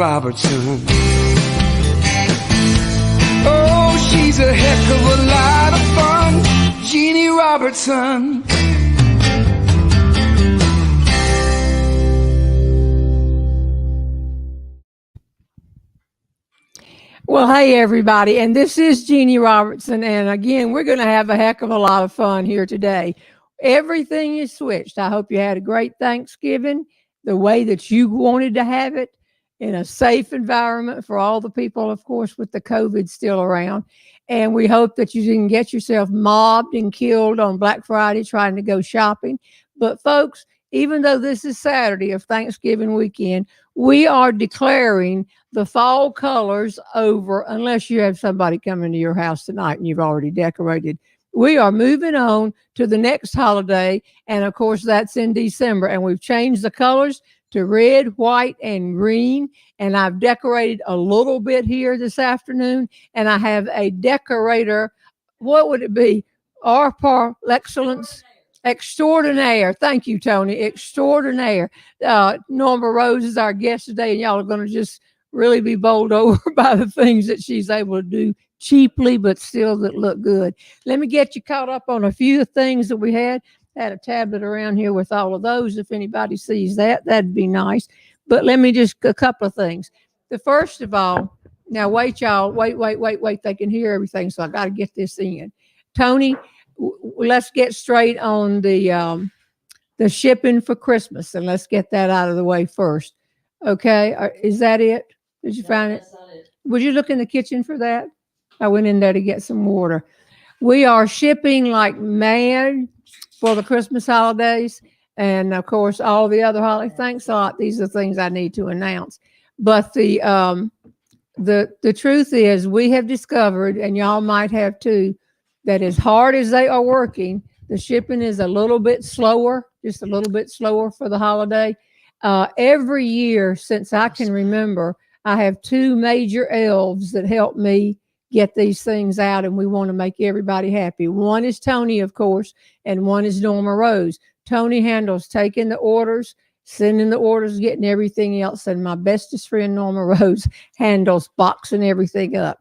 Robertson. Oh, she's a heck of a lot of fun, Jeanne Robertson. Well, hey, everybody, and this is Jeanne Robertson, and again, we're going to have a heck of a lot of fun here today. Everything is switched. I hope you had a great Thanksgiving, the way that you wanted to have it, in a safe environment for all the people, of course, with the COVID still around. And we hope that you didn't get yourself mobbed and killed on Black Friday trying to go shopping. But folks, even though this is Saturday of Thanksgiving weekend, we are declaring the fall colors over, unless you have somebody coming to your house tonight and you've already decorated. We are moving on to the next holiday, and of course that's in December, and we've changed the colors to red, white, and green, and I've decorated a little bit here this afternoon, and I have a decorator, what would it be? Art par excellence? Extraordinaire. Thank you, Tony. Extraordinaire. Norma Rose is our guest today, and y'all are going to just really be bowled over by the things that she's able to do cheaply, but still that look good. Let me get you caught up on a few things that we had. I had a tablet around here with all of those. If anybody sees that, that'd be nice. But let me just, a couple of things. The first of all, now wait, y'all, wait. They can hear everything, so I got to get this in. Tony, let's get straight on the shipping for Christmas, and let's get that out of the way first. Okay, is that it? Did you find it? Would you look in the kitchen for that? I went in there to get some water. We are shipping like mad for the Christmas holidays, and of course all the other holidays. Thanks a lot. These are things I need to announce. But the truth is, we have discovered, and y'all might have too, that as hard as they are working, the shipping is a little bit slower, just a little bit slower for the holiday. Every year since I can remember, I have two major elves that help me get these things out, and we want to make everybody happy. One is Tony, of course, and one is Norma Rose. Tony handles taking the orders, sending the orders, getting everything else, and my bestest friend Norma Rose handles boxing everything up.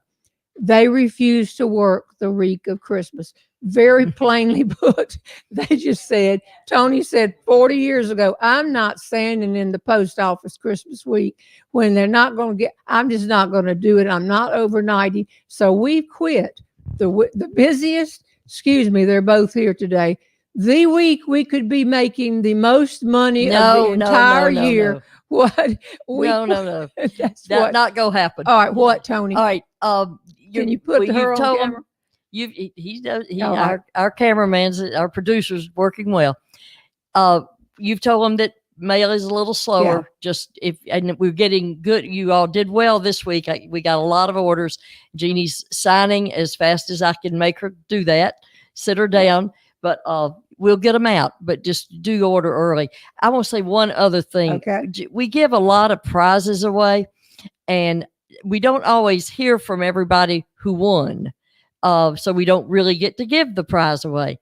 They refuse to work the week of Christmas. Very plainly put, they just said, Tony said 40 years ago, I'm not standing in the post office Christmas week when they're not going to get, I'm just not going to do it. I'm not over 90. So we quit the busiest, they're both here today, the week we could be making the most money of the entire year. No. What? No. That's That not go happen. All right, what, Tony? All right. Can you put her on camera? Our cameramans, our producers working well. You've told them that mail is a little slower. Yeah. And we're getting good. You all did well this week. We got a lot of orders. Jeannie's signing as fast as I can make her do that. Sit her down, but we'll get them out. But just do order early. I want to say one other thing. Okay. We give a lot of prizes away, and we don't always hear from everybody who won. So we don't really get to give the prize away.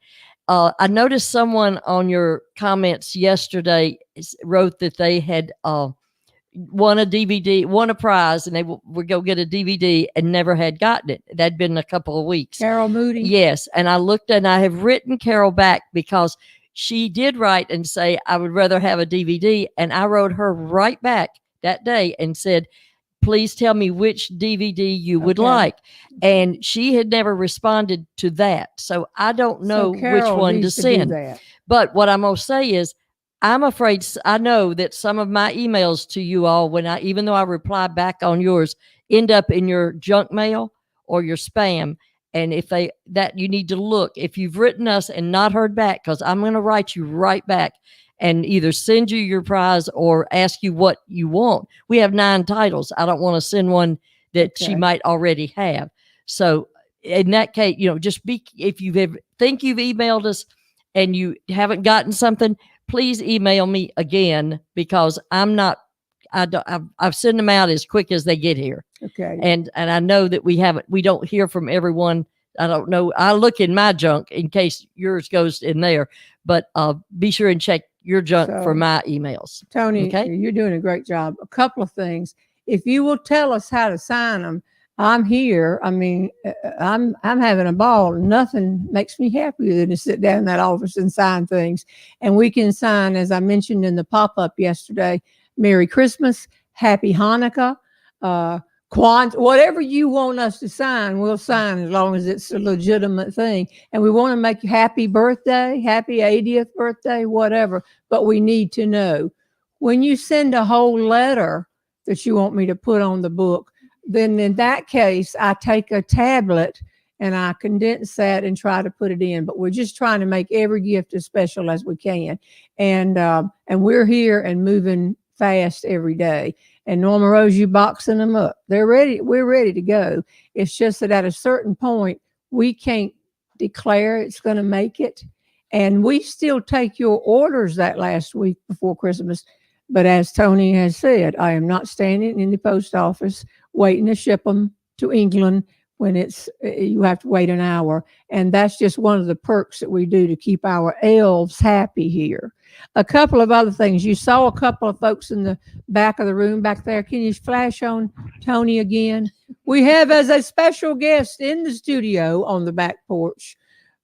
I noticed someone on your comments yesterday wrote that they had won a DVD, won a prize, and they would go get a DVD and never had gotten it. That'd been a couple of weeks. Carol Moody? Yes. And I looked, and I have written Carol back because she did write and say, I would rather have a DVD. And I wrote her right back that day and said, please tell me which DVD you would like. And she had never responded to that. So I don't know which one to send. But what I'm going to say is, I'm afraid, I know that some of my emails to you all, even though I reply back on yours, end up in your junk mail or your spam. And you need to look, if you've written us and not heard back, because I'm going to write you right back and either send you your prize or ask you what you want. We have 9 titles. I don't want to send one that she might already have. So in that case, just if you think you've emailed us and you haven't gotten something, please email me again, because I've sent them out as quick as they get here. Okay. And I know that we don't hear from everyone. I don't know. I look in my junk in case yours goes in there, but be sure and check your junk for my emails. Tony, okay? You're doing a great job. A couple of things. if you will tell us how to sign them, I'm here. I mean, I'm having a ball. Nothing makes me happier than to sit down in that office and sign things. And we can sign, as I mentioned in the pop-up yesterday, Merry Christmas, Happy Hanukkah, whatever you want us to sign, we'll sign as long as it's a legitimate thing. And we want to make you happy birthday, happy 80th birthday, whatever. But we need to know when you send a whole letter that you want me to put on the book, then in that case, I take a tablet and I condense that and try to put it in. But we're just trying to make every gift as special as we can. And we're here and moving fast every day. And Norma Rose, you boxing them up. They're ready. We're ready to go. It's just that at a certain point, we can't declare it's going to make it. And we still take your orders that last week before Christmas. But as Tony has said, I am not standing in the post office waiting to ship them to England when you have to wait an hour. And that's just one of the perks that we do to keep our elves happy here. A couple of other things. You saw a couple of folks in the back of the room back there. Can you flash on Tony again? We have as a special guest in the studio on the back porch,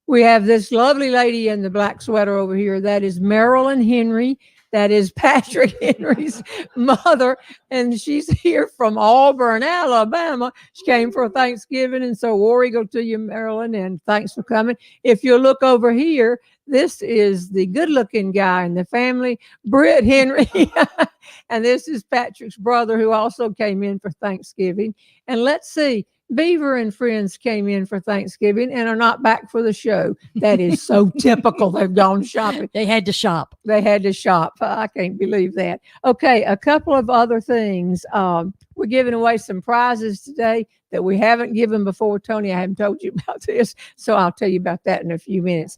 we have this lovely lady in the black sweater over here. That is Marilyn Henry. That is Patrick Henry's mother, and she's here from Auburn, Alabama. She came for Thanksgiving, and so war eagle to you, Marilyn, and thanks for coming. If you look over here, this is the good-looking guy in the family, Britt Henry, and this is Patrick's brother who also came in for Thanksgiving. And let's see, Beaver and friends came in for Thanksgiving and are not back for the show. That is so typical. They've gone shopping. They had to shop. They had to shop. I can't believe that. Okay, a couple of other things. We're giving away some prizes today that we haven't given before. Tony, I haven't told you about this, so I'll tell you about that in a few minutes.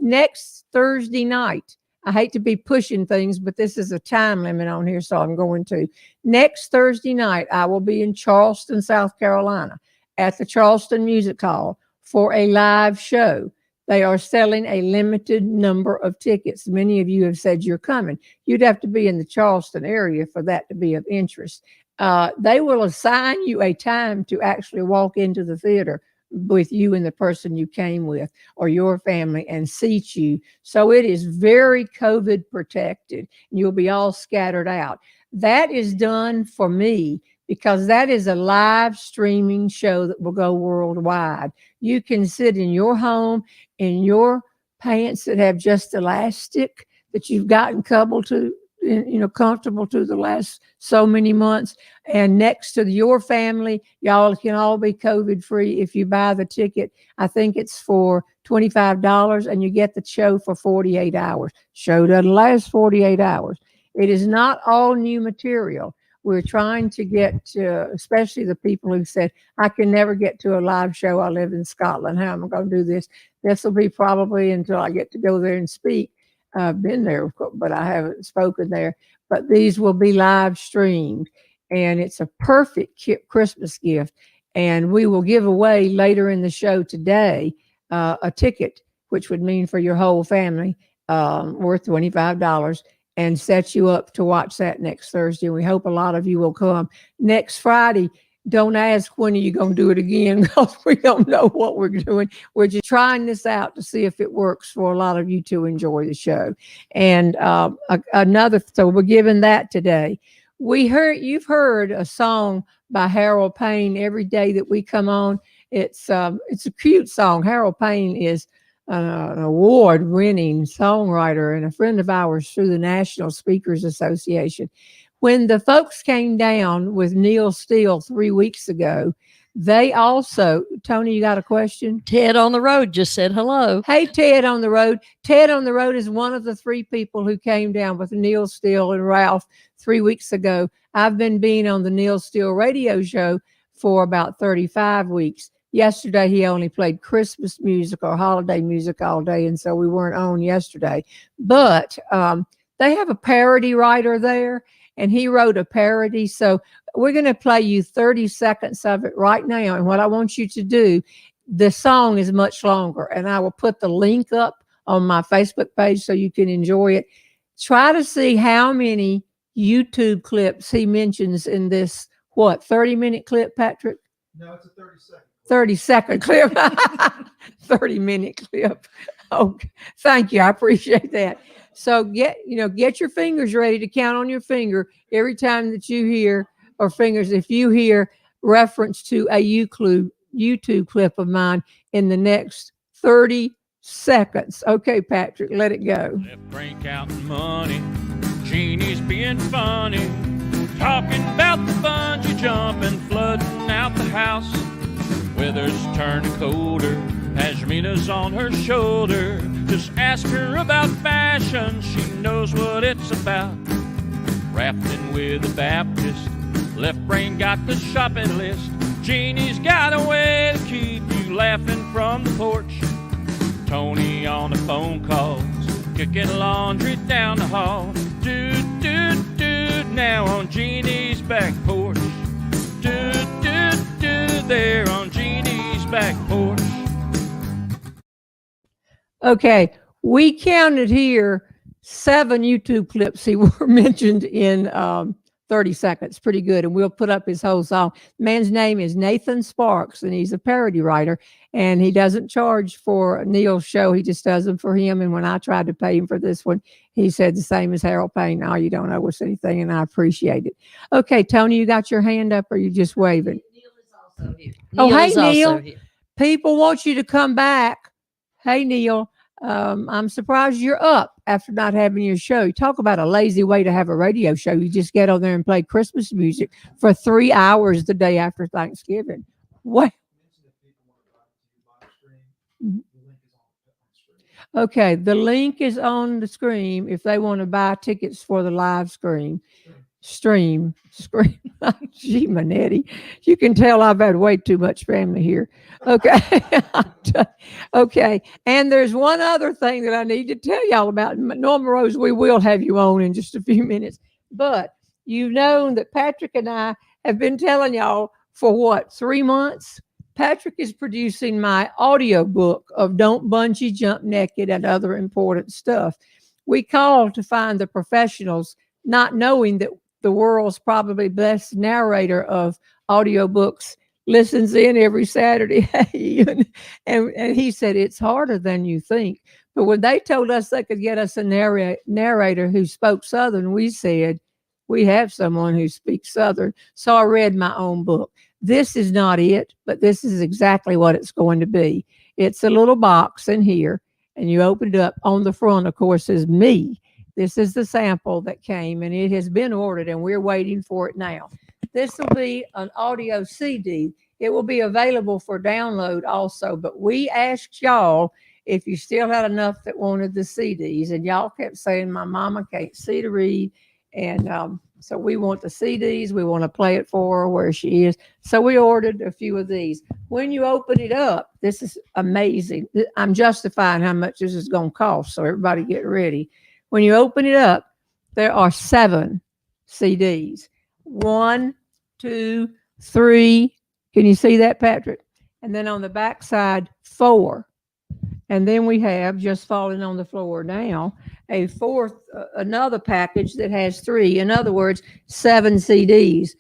Next Thursday night, I hate to be pushing things, but this is a time limit on here, so I'm going to. Next Thursday night, I will be in Charleston, South Carolina, at the Charleston Music Hall for a live show. They are selling a limited number of tickets. Many of you have said you're coming. You'd have to be in the Charleston area for that to be of interest. They will assign you a time to actually walk into the theater with you and the person you came with or your family and seat you. So it is very COVID protected. You'll be all scattered out. That is done for me because that is a live streaming show that will go worldwide. You can sit in your home in your pants that have just elastic that you've gotten comfortable to the last so many months, and next to your family, y'all can all be COVID free if you buy the ticket. I think it's for $25 and you get the show for 48 hours. Show doesn't last 48 hours. It is not all new material. We're trying to get to, especially the people who said, I can never get to a live show. I live in Scotland. How am I going to do this? This will be probably until I get to go there and speak. I've been there, but I haven't spoken there. But these will be live streamed, and it's a perfect Christmas gift. And we will give away later in the show today a ticket, which would mean for your whole family worth $25, and set you up to watch that next Thursday. And we hope a lot of you will come. Next Friday, don't ask when are you going to do it again, because we don't know what we're doing. We're just trying this out to see if it works for a lot of you to enjoy the show. And so we're giving that today. You've heard a song by Harold Payne every day that we come on. It's a cute song. Harold Payne is an award-winning songwriter and a friend of ours through the National Speakers Association. When the folks came down with Neil Steele 3 weeks ago, they also, Tony, you got a question? Ted on the road just said hello. Hey, Ted on the road. Ted on the road is one of the three people who came down with Neil Steele and Ralph 3 weeks ago. I've been being on the Neil Steele radio show for about 35 weeks. Yesterday, he only played Christmas music or holiday music all day, and so we weren't on yesterday. But they have a parody writer there, and he wrote a parody. So we're going to play you 30 seconds of it right now. And what I want you to do, the song is much longer, and I will put the link up on my Facebook page so you can enjoy it. Try to see how many YouTube clips he mentions in this, 30-minute clip, Patrick? No, it's a 30-second. 30-second clip. 30-minute clip. Oh, thank you. I appreciate that. So get your fingers ready to count on your finger every time that you hear, or fingers, if you hear reference to a YouTube clip of mine in the next 30 seconds. Okay, Patrick, let it go. Left brain counting money, Jeannie's being funny, talking about the bungee jumping, flooding out the house. Weather's turning colder, Pashmina's on her shoulder. Just ask her about fashion, she knows what it's about. Rafting with a Baptist, left brain got the shopping list. Jeannie's got a way to keep you laughing from the porch. Tony on the phone calls, kicking laundry down the hall. Dude, dude, dude, now on Jeannie's back porch. Dude, dude, dude, there on Jeannie's back porch. Okay, we counted here 7 YouTube clips he were mentioned in 30 seconds. Pretty good. And we'll put up his whole song. Man's name is Nathan Sparks, and he's a parody writer. And he doesn't charge for Neil's show. He just does them for him. And when I tried to pay him for this one, he said the same as Harold Payne. Oh, you don't owe us anything, and I appreciate it. Okay, Tony, you got your hand up, or you just waving? Neil is also here. Hey, Neil. People want you to come back. Hey, Neil. I'm surprised you're up after not having your show. You talk about a lazy way to have a radio show. You just get on there and play Christmas music for 3 hours the day after Thanksgiving. What? Okay, the link is on the screen if they want to buy tickets for the live stream. Gee, Manetti, you can tell I've had way too much family here. Okay. Okay. And there's one other thing that I need to tell y'all about. Norma Rose, we will have you on in just a few minutes. But you've known that Patrick and I have been telling y'all for 3 months? Patrick is producing my audio book of Don't Bungee Jump Naked and other important stuff. We called to find the professionals, not knowing that the world's probably best narrator of audiobooks listens in every Saturday. and he said, it's harder than you think. But when they told us they could get us a narrator who spoke Southern, we said, we have someone who speaks Southern. So I read my own book. This is not it, but this is exactly what it's going to be. It's a little box in here, and you open it up. On the front, of course, is me. This is the sample that came, and it has been ordered, and we're waiting for it now. This will be an audio CD. It will be available for download also, but we asked y'all if you still had enough that wanted the CDs, and y'all kept saying, my mama can't see to read, and so we want the CDs. We want to play it for her where she is. So we ordered a few of these. When you open it up, this is amazing. I'm justifying how much this is going to cost, so everybody get ready. When you open it up, there are 7 CDs. 1, 2, 3. Can you see that, Patrick? And then on the back side, 4. And then we have, just falling on the floor now, a 4th, another package that has 3. In other words, 7 CDs.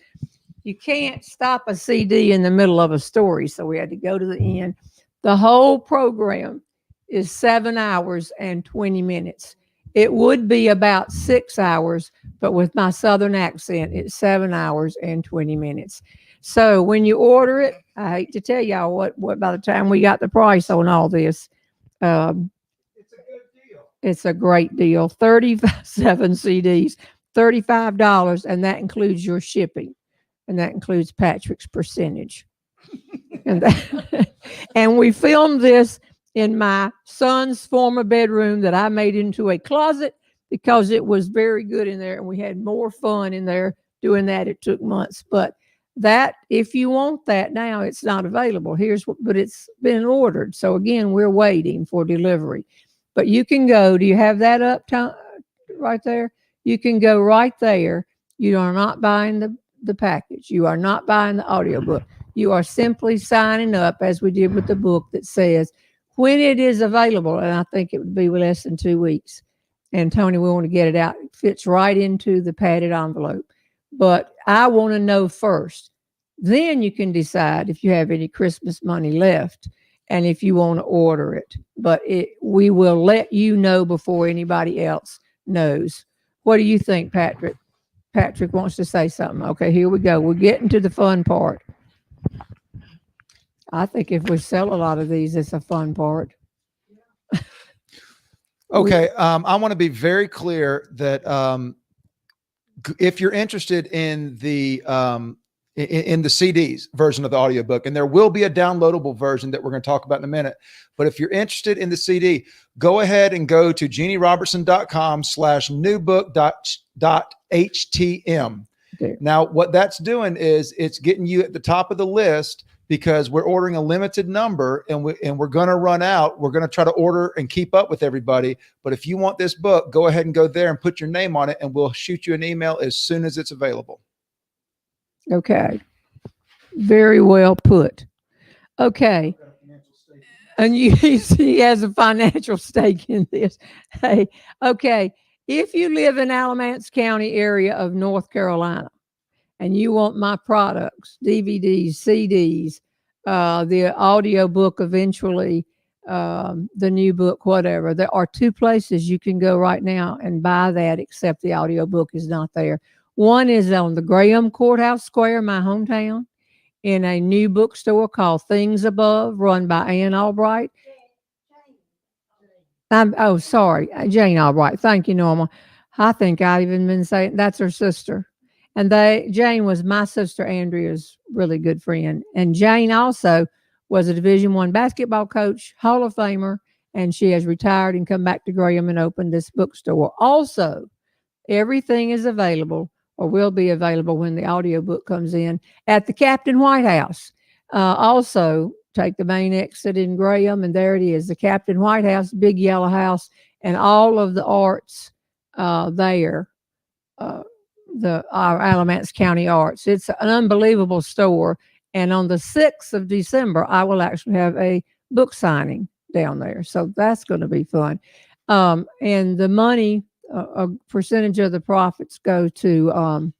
You can't stop a CD in the middle of a story, so we had to go to the end. The whole program is 7 hours and 20 minutes. It would be about 6 hours, but with my Southern accent, it's 7 hours and 20 minutes. So when you order it, I hate to tell y'all what by the time we got the price on all this, It's a good deal. It's a great deal. 37 CDs, $35, and that includes your shipping, and that includes Patrick's percentage. And we filmed this in my son's former bedroom that I made into a closet because it was very good in there, and we had more fun in there doing that. It took months, but that, if you want that now, it's not available. But it's been ordered. So again, we're waiting for delivery. But you can go, do you have that up right there? You can go right there. You are not buying the package. You are not buying the audiobook. You are simply signing up, as we did with the book, that says when it is available, and I think it would be less than 2 weeks, And Tony, we want to get it out. It fits right into the padded envelope. But I want to know first. Then you can decide if you have any Christmas money left and if you want to order it. But we will let you know before anybody else knows. What do you think, Patrick? Patrick wants to say something. Okay, here we go. We're getting to the fun part. I think if we sell a lot of these, it's a fun part. Okay, I want to be very clear that if you're interested in the CDs version of the audiobook, and there will be a downloadable version that we're going to talk about in a minute, but if you're interested in the CD, go ahead and go to jeannierobertson.com/newbook.htm. Okay. Now, what that's doing is it's getting you at the top of the list, because we're ordering a limited number, and we're going to run out. We're going to try to order and keep up with everybody. But if you want this book, go ahead and go there and put your name on it, and we'll shoot you an email as soon as it's available. Okay. Very well put. Okay. And he has a financial stake in this. Hey, okay. If you live in Alamance County area of North Carolina, and you want my products, DVDs, CDs, the audio book eventually, the new book, whatever, there are two places you can go right now and buy that, except the audio book is not there. One is on the Graham Courthouse Square, my hometown, in a new bookstore called Things Above, run by Ann Albright. Sorry, Jane Albright. Thank you, Norma. I think I've even been saying that's her sister. And Jane was my sister Andrea's really good friend. And Jane also was a Division I basketball coach, Hall of Famer, and she has retired and come back to Graham and opened this bookstore. Also, everything is available, or will be available when the audiobook comes in, at the Captain White House. Also, take the main exit in Graham, and there it is, the Captain White House, big yellow house, and all of the arts there. Our Alamance County Arts. It's an unbelievable store. And on the 6th of December, I will actually have a book signing down there. So that's going to be fun. And the money, a percentage of the profits go to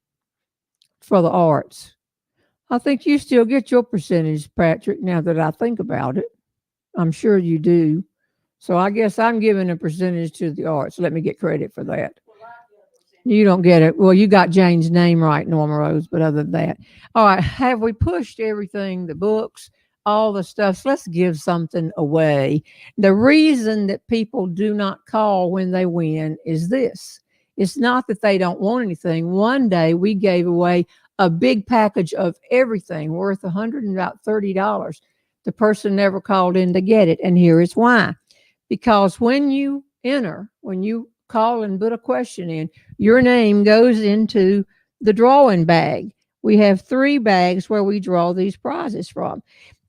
for the arts. I think you still get your percentage, Patrick, now that I think about it. I'm sure you do. So I guess I'm giving a percentage to the arts. Let me get credit for that. You don't get it. Well, you got Jane's name right, Norma Rose, but other than that. All right, have we pushed everything, the books, all the stuff? So let's give something away. The reason that people do not call when they win is this. It's not that they don't want anything. One day we gave away a big package of everything worth $130. The person never called in to get it, and here is why. Because when you call and put a question in, your name goes into the drawing bag. We have 3 bags where we draw these prizes from.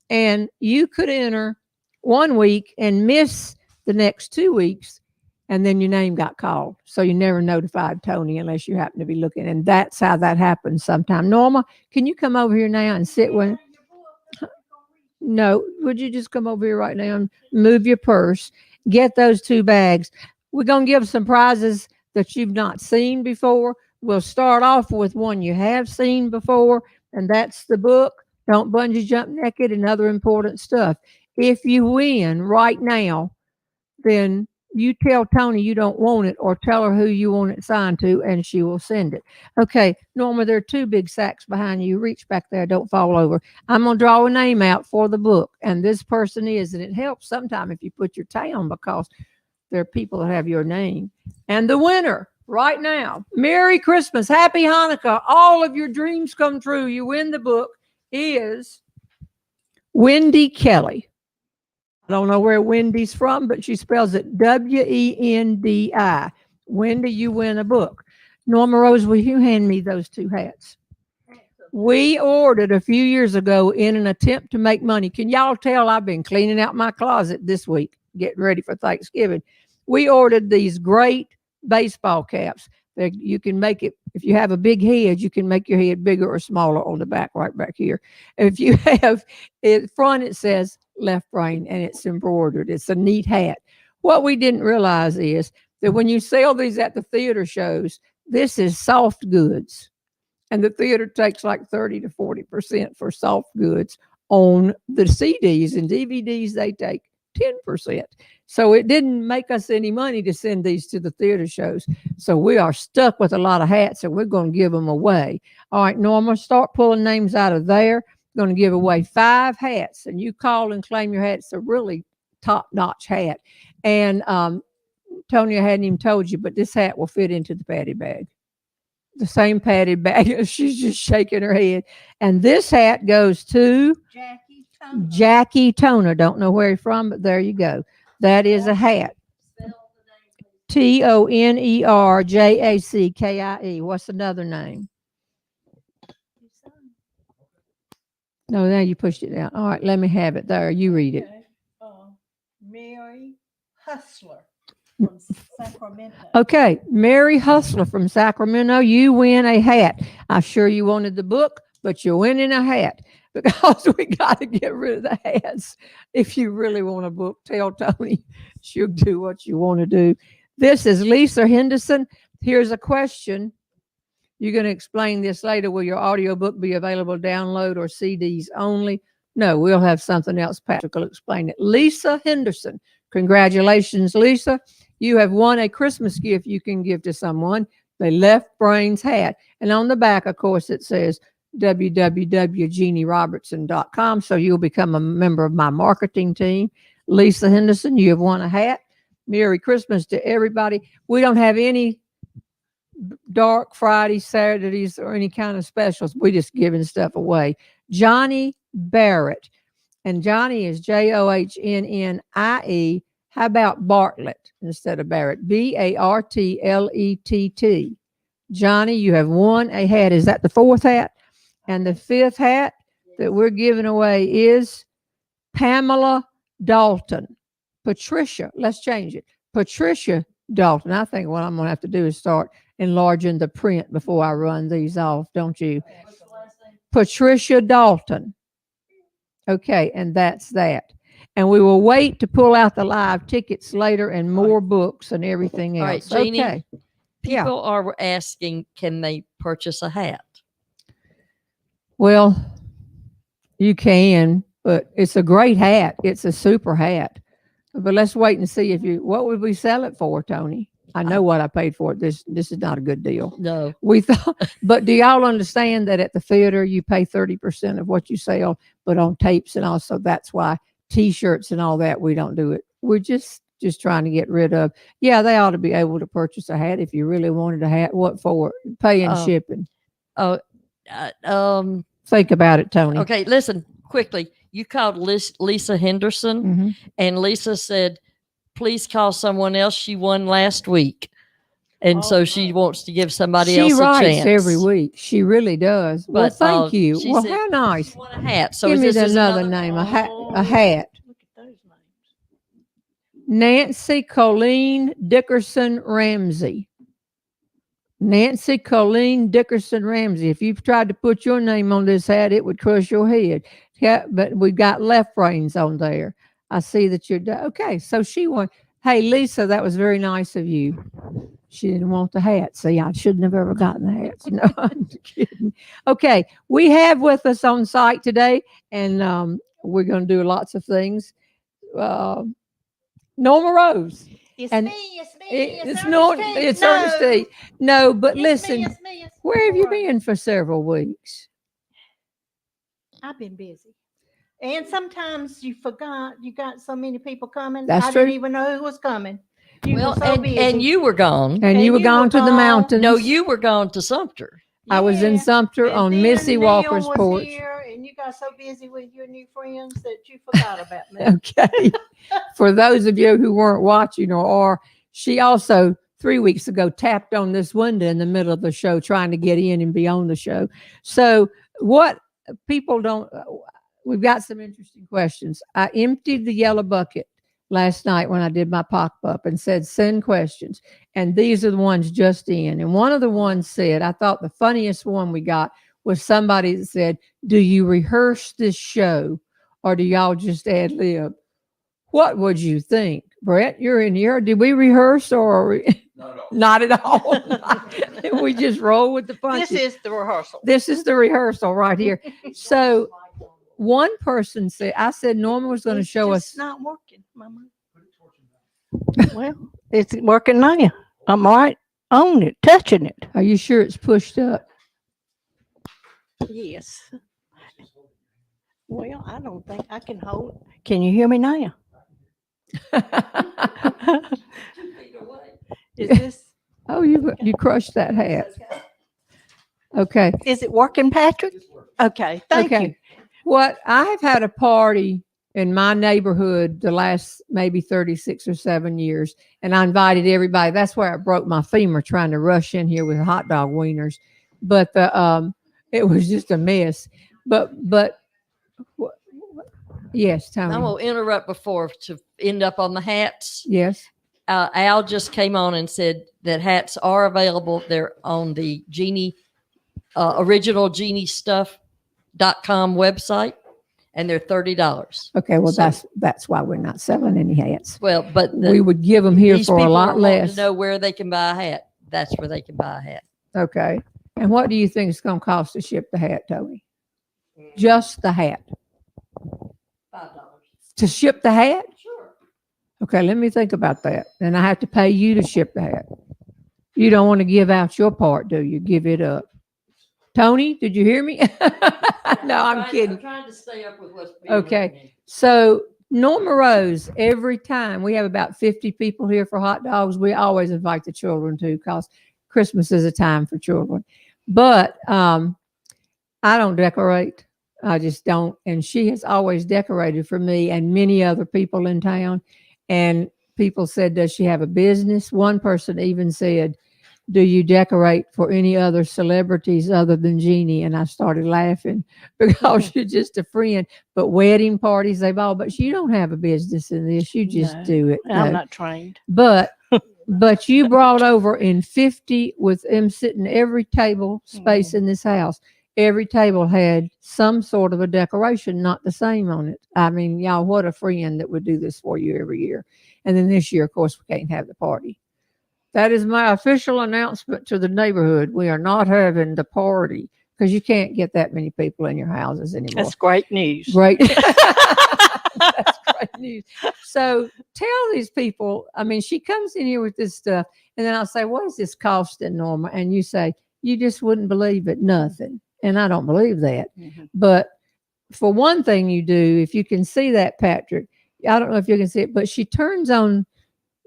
And you could enter 1 week and miss the next 2 weeks, and then your name got called. So you never notified Tony unless you happen to be looking. And that's how that happens sometimes. Norma, can you come over here now and sit with? No, would you just come over here right now and move your purse, get those 2 bags. We're going to give some prizes that you've not seen before. We'll start off with one you have seen before, and that's the book, Don't Bungee Jump Naked, and Other Important Stuff. If you win right now, then you tell Tony you don't want it, or tell her who you want it signed to, and she will send it. Okay, Norma, there are 2 big sacks behind you. Reach back there. Don't fall over. I'm going to draw a name out for the book, and this person is, and it helps sometimes if you put your town, because there are people that have your name. And the winner right now, Merry Christmas, Happy Hanukkah, all of your dreams come true, you win the book, is Wendy Kelly. I don't know where Wendy's from, but she spells it Wendi. Wendy, you win a book. Norma Rose, will you hand me those 2 hats? We ordered a few years ago in an attempt to make money. Can y'all tell I've been cleaning out my closet this week, getting ready for Thanksgiving? We ordered these great baseball caps that you can make it. If you have a big head, you can make your head bigger or smaller on the back, right back here. If you have it front, it says Left Brain, and it's embroidered. It's a neat hat. What we didn't realize is that when you sell these at the theater shows, this is soft goods. And the theater takes like 30 to 40% for soft goods on the CDs, and DVDs, they take 10%. So it didn't make us any money to send these to the theater shows. So we are stuck with a lot of hats, and we're going to give them away. All right, Norma, start pulling names out of there. Going to give away 5 hats, and you call and claim your hat. It's a really top-notch hat. And Tony, I hadn't even told you, but this hat will fit into the paddy bag. The same padded bag. She's just shaking her head. And this hat goes to Jackie Toner. Don't know where he's from, but there you go. That is a hat. TONERJACKIE. What's another name? No, now you pushed it down. All right, let me have it there. You read it. Mary Hustler from Sacramento. Okay, Mary Hustler from Sacramento, you win a hat. I'm sure you wanted the book, but you're winning a hat because we got to get rid of the hats. If you really want a book, tell Tony. She'll do what you want to do. This is Lisa Henderson. Here's a question. You're going to explain this later. Will your audiobook be available download or CDs only? No, we'll have something else. Patrick will explain it. Lisa Henderson. Congratulations, Lisa. You have won a Christmas gift you can give to someone, the Left Brains hat. And on the back, of course, it says www.jeannierobertson.com. So you'll become a member of my marketing team. Lisa Henderson, you have won a hat. Merry Christmas to everybody. We don't have any dark Fridays, Saturdays, or any kind of specials. We're just giving stuff away. Johnny Barrett. And Johnny is JOHNNIE. How about Bartlett instead of Barrett? BARTLETT. Johnny, you have won a hat. Is that the 4th hat? And the 5th hat that we're giving away is Pamela Dalton. Patricia, let's change it. Patricia Dalton. I think what I'm going to have to do is start enlarging the print before I run these off, don't you? Patricia Dalton. Okay, and that's that. And we will wait to pull out the live tickets later and more books and everything else. All right, Jeannie, okay. People are asking, can they purchase a hat? Well, you can, but it's a great hat. It's a super hat. But let's wait and see what would we sell it for, Tony? I know what I paid for it. This is not a good deal. No. We thought, but do y'all understand that at the theater you pay 30% of what you sell, but on tapes and also that's why T-shirts and all that we don't do it. We're just trying to get rid of. Yeah, they ought to be able to purchase a hat if you really wanted a hat. What for? Paying shipping. Think about it, Tony. Okay, listen quickly. You called Lisa Henderson, and Lisa said, please call someone else. She won last week. And so she wants to give somebody else a chance. She writes every week. She really does. Well, thank you. Well, how nice. She won a hat. So give me this another name, a hat. Look at those names. Nancy Colleen Dickerson Ramsey. Nancy Colleen Dickerson Ramsey. If you've tried to put your name on this hat, it would crush your head. Yeah, but we've got Left Brains on there. I see that you're okay. So she won. Hey, Lisa, that was very nice of you. She didn't want the hat. See, I shouldn't have ever gotten the hats. No, I'm kidding. Okay, we have with us on site today, and we're going to do lots of things. Norma Rose. It's and me. It's Ernestine. No, but listen, where have you been for several weeks? I've been busy. And sometimes you forgot you got so many people coming. That's I true. didn't even know who was coming. You Well, were so busy. and you were gone. And you were gone to the mountains. No, you were gone to Sumter. I was in Sumter And on then Missy Neil Walker's was porch. here, and you got so busy with your new friends that you forgot about me. Okay. For those of you who weren't watching or she also 3 weeks ago tapped on this window in the middle of the show trying to get in and be on the show. So what people don't, we've got some interesting questions. I emptied the yellow bucket last night when I did my pop-up and said, send questions. And these are the ones just in. And one of the ones said, I thought the funniest one we got was somebody that said, do you rehearse this show or do y'all just ad lib? What would you think? Brett, you're in here. Did we rehearse or not at all? We just roll with the punches. This is the rehearsal. This is the rehearsal right here. So one person said, I said Norma was going to It's show just us. not working, Mama. Well, it's working now. I'm right on it, touching it. Are you sure it's pushed up? Yes. Well, I don't think I can hold. Can you hear me now? Is this? Oh, you crushed that hat. Okay. Is it working, Patrick? Okay, thank you. What I have had a party in my neighborhood the last maybe 36 or 7 years, and I invited everybody. That's where I broke my femur trying to rush in here with hot dog wieners, but it was just a mess. But yes, Tony. I'm going to interrupt before to end up on the hats. Yes. Al just came on and said that hats are available. They're on the Jeanne, original JeanneStuff.com website, and they're $30. Okay. Well, So- that's why we're not selling any hats. Well, but We would give them here these for a people are lot wanting less. to know where they can buy a hat. That's where they can buy a hat. Okay. And what do you think it's going to cost to ship the hat, Tony? Just the hat. $5. To ship the hat? Sure. Okay, let me think about that. And I have to pay you to ship the hat. You don't want to give out your part, do you? Give it up. Tony, did you hear me? No, I'm kidding. I'm trying to stay up with what's being Okay. recommended. So Norma Rose, every time we have about 50 people here for hot dogs, we always invite the children too, because Christmas is a time for children. But I don't decorate. I just don't. And she has always decorated for me and many other people in town. And people said, does she have a business? One person even said, do you decorate for any other celebrities other than Jeanne? And I started laughing because you're just a friend. But wedding parties, they've all, but you don't have a business in this. You just No, do it. I'm No. not trained. But you brought over in 50 with them sitting every table space in this house. Every table had some sort of a decoration, not the same on it. I mean, y'all, what a friend that would do this for you every year. And then this year, of course, we can't have the party. That is my official announcement to the neighborhood. We are not having the party because you can't get that many people in your houses anymore. That's great news. Great. That's great news. So tell these people, I mean, she comes in here with this stuff, and then I'll say, what is this costing, Norma? And you say, you just wouldn't believe it, nothing. And I don't believe that. Mhm. But for one thing you do, if you can see that, Patrick, I don't know if you can see it, but she turns on.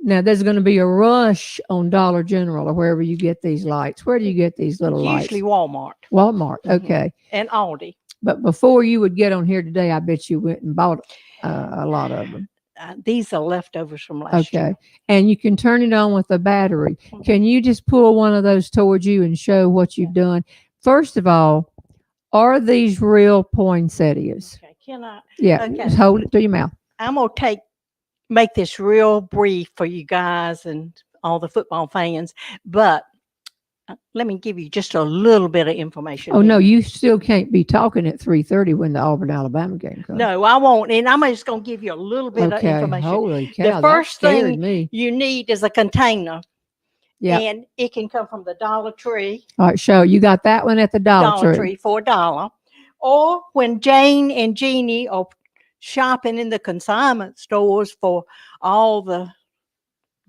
Now there's going to be a rush on Dollar General or wherever you get these lights. Where do you get these little Usually lights? Walmart Walmart. Mhm. Okay. and Aldi. But before you would get on here today, I bet you went and bought a lot of them. These are leftovers from last Okay. year. And you can turn it on with a battery. Mhm. Can you just pull one of those towards you and show what you've done? First of all, are these real poinsettias? Okay, can I? Yeah. Okay. Just hold it to your mouth. I'm gonna make this real brief for you guys and all the football fans, but let me give you just a little bit of information. Oh, here. no, you still can't be talking at 3:30 when the Auburn, Alabama game comes. No, I won't. And I'm just gonna give you a little bit of Okay. information. Holy cow. That first scared thing- me. You need is a container. Yeah. And it can come from the Dollar Tree. All right. So you got that one at the Dollar Tree. For $1. Or when Jane and Jeanne are shopping in the consignment stores for all the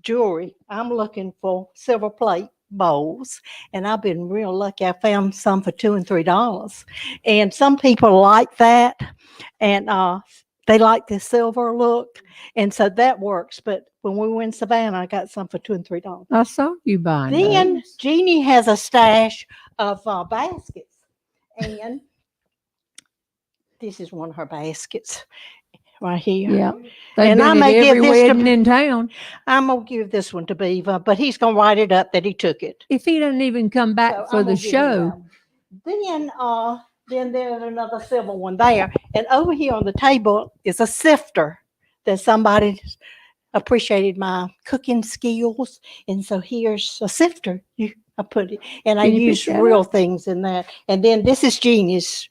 jewelry, I'm looking for silver plate bowls. And I've been real lucky. I found some for $2 and $3. And some people like that. And they like the silver look. And so that works. But when we were in Savannah, I got some for $2 and $3. I saw you buying Then those. Jeanne has a stash of baskets, and this is one of her baskets right here. Yeah. They've And been I at may give every this to- wedding in town. I'm gonna give this one to Beaver, but he's gonna write it up that he took it. If he doesn't even come back So for I'm the gonna give him show, that. Then there's another silver one there, and over here on the table is a sifter that somebody appreciated my cooking skills, and so here's a sifter. I put it, and I Can you pick use that real up? things in that. And then this is Jeanne's.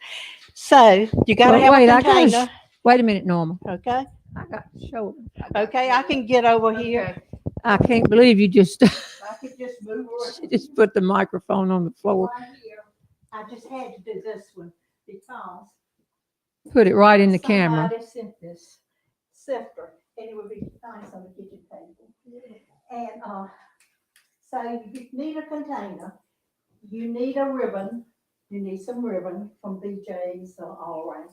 So you got to Well, have wait, a I gotta container, wait a minute, Norma. okay? I got to show them. Okay, I can get over here. Okay. I can't believe you just I can just move she just put the microphone on the floor. right here. I just had to do this one because Put it right in the camera. somebody sent this sifter, and it would be nice on the kitchen table. And so you need a container, you need a ribbon, you need some ribbon from BJ's all around.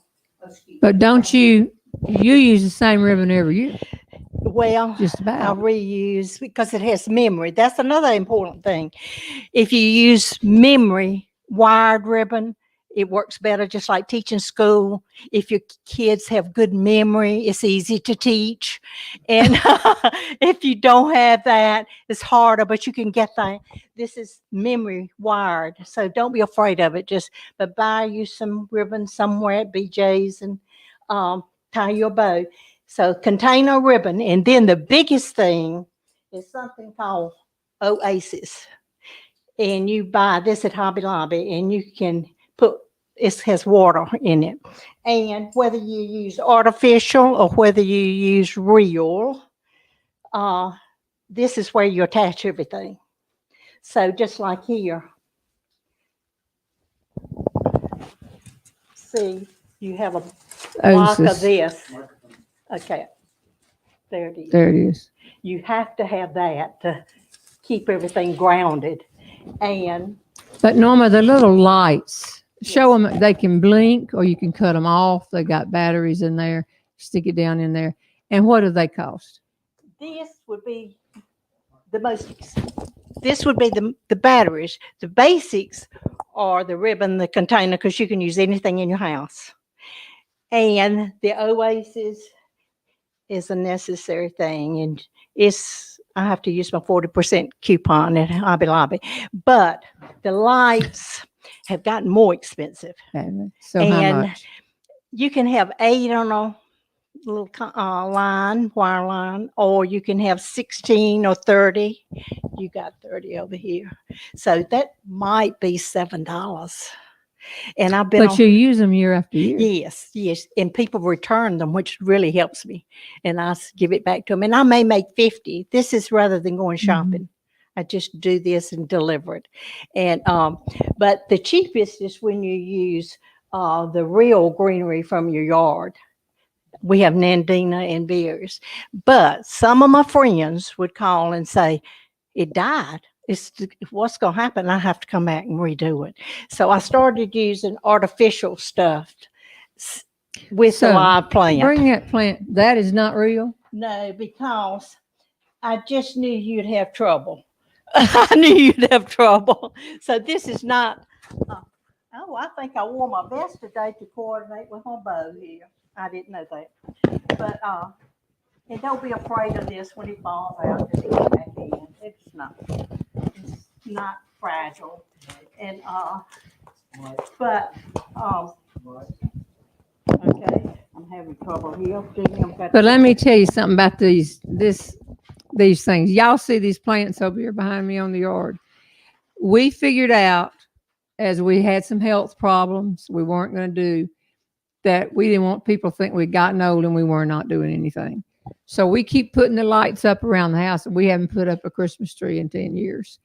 But don't you use the same ribbon every year? Well, Just I about. reuse because it has memory. That's another important thing. If you use memory wired ribbon, it works better, just like teaching school. If your kids have good memory, it's easy to teach. And if you don't have that, it's harder, but you can get that. This is memory wired. So don't be afraid of it. But buy you some ribbon somewhere at BJ's and tie your bow. So container ribbon. And then the biggest thing is something called Oasis. And you buy this at Hobby Lobby, and you can put, it has water in it. And whether you use artificial or whether you use real, this is where you attach everything. So just like here, see, you have a block of Oasis. this. Okay, there it is. There it is. You have to have that to keep everything grounded. And But Norma, the little lights, show them they can blink or you can cut them off. They got batteries in there. Stick it down in there. And what do they cost? this would be the most, this would be the batteries. The basics are the ribbon, the container, because you can use anything in your house. And the Oasis is a necessary thing. And I have to use my 40% coupon at Hobby Lobby. But the lights have gotten more expensive. So how And much? you can have 8 on a little wire line, or you can have 16 or 30. You got 30 over here. So that might be $7. And I've been But you use them year after year. Yes. And people return them, which really helps me. And I give it back to them. And I may make 50. This is rather than going shopping. I just do this and deliver it. And but the cheapest is when you use the real greenery from your yard. We have Nandina and Beers. But some of my friends would call and say, it died. What's going to happen? I have to come back and redo it. So I started using artificial stuff with the live plant. Bring that plant. That is not real. No, because I just knew you'd have trouble. I knew you'd have trouble. So this is not. I think I wore my vest today to coordinate with my bow here. I didn't know that. But and don't be afraid of this when it falls out. Just put it back in. It's not fragile. And but okay, I'm having trouble here. But let me tell you something about these things. Y'all see these plants over here behind me on the yard. We figured out as we had some health problems we weren't going to do, that we didn't want people to think we'd gotten old and we were not doing anything. So we keep putting the lights up around the house, and we haven't put up a Christmas tree in 10 years.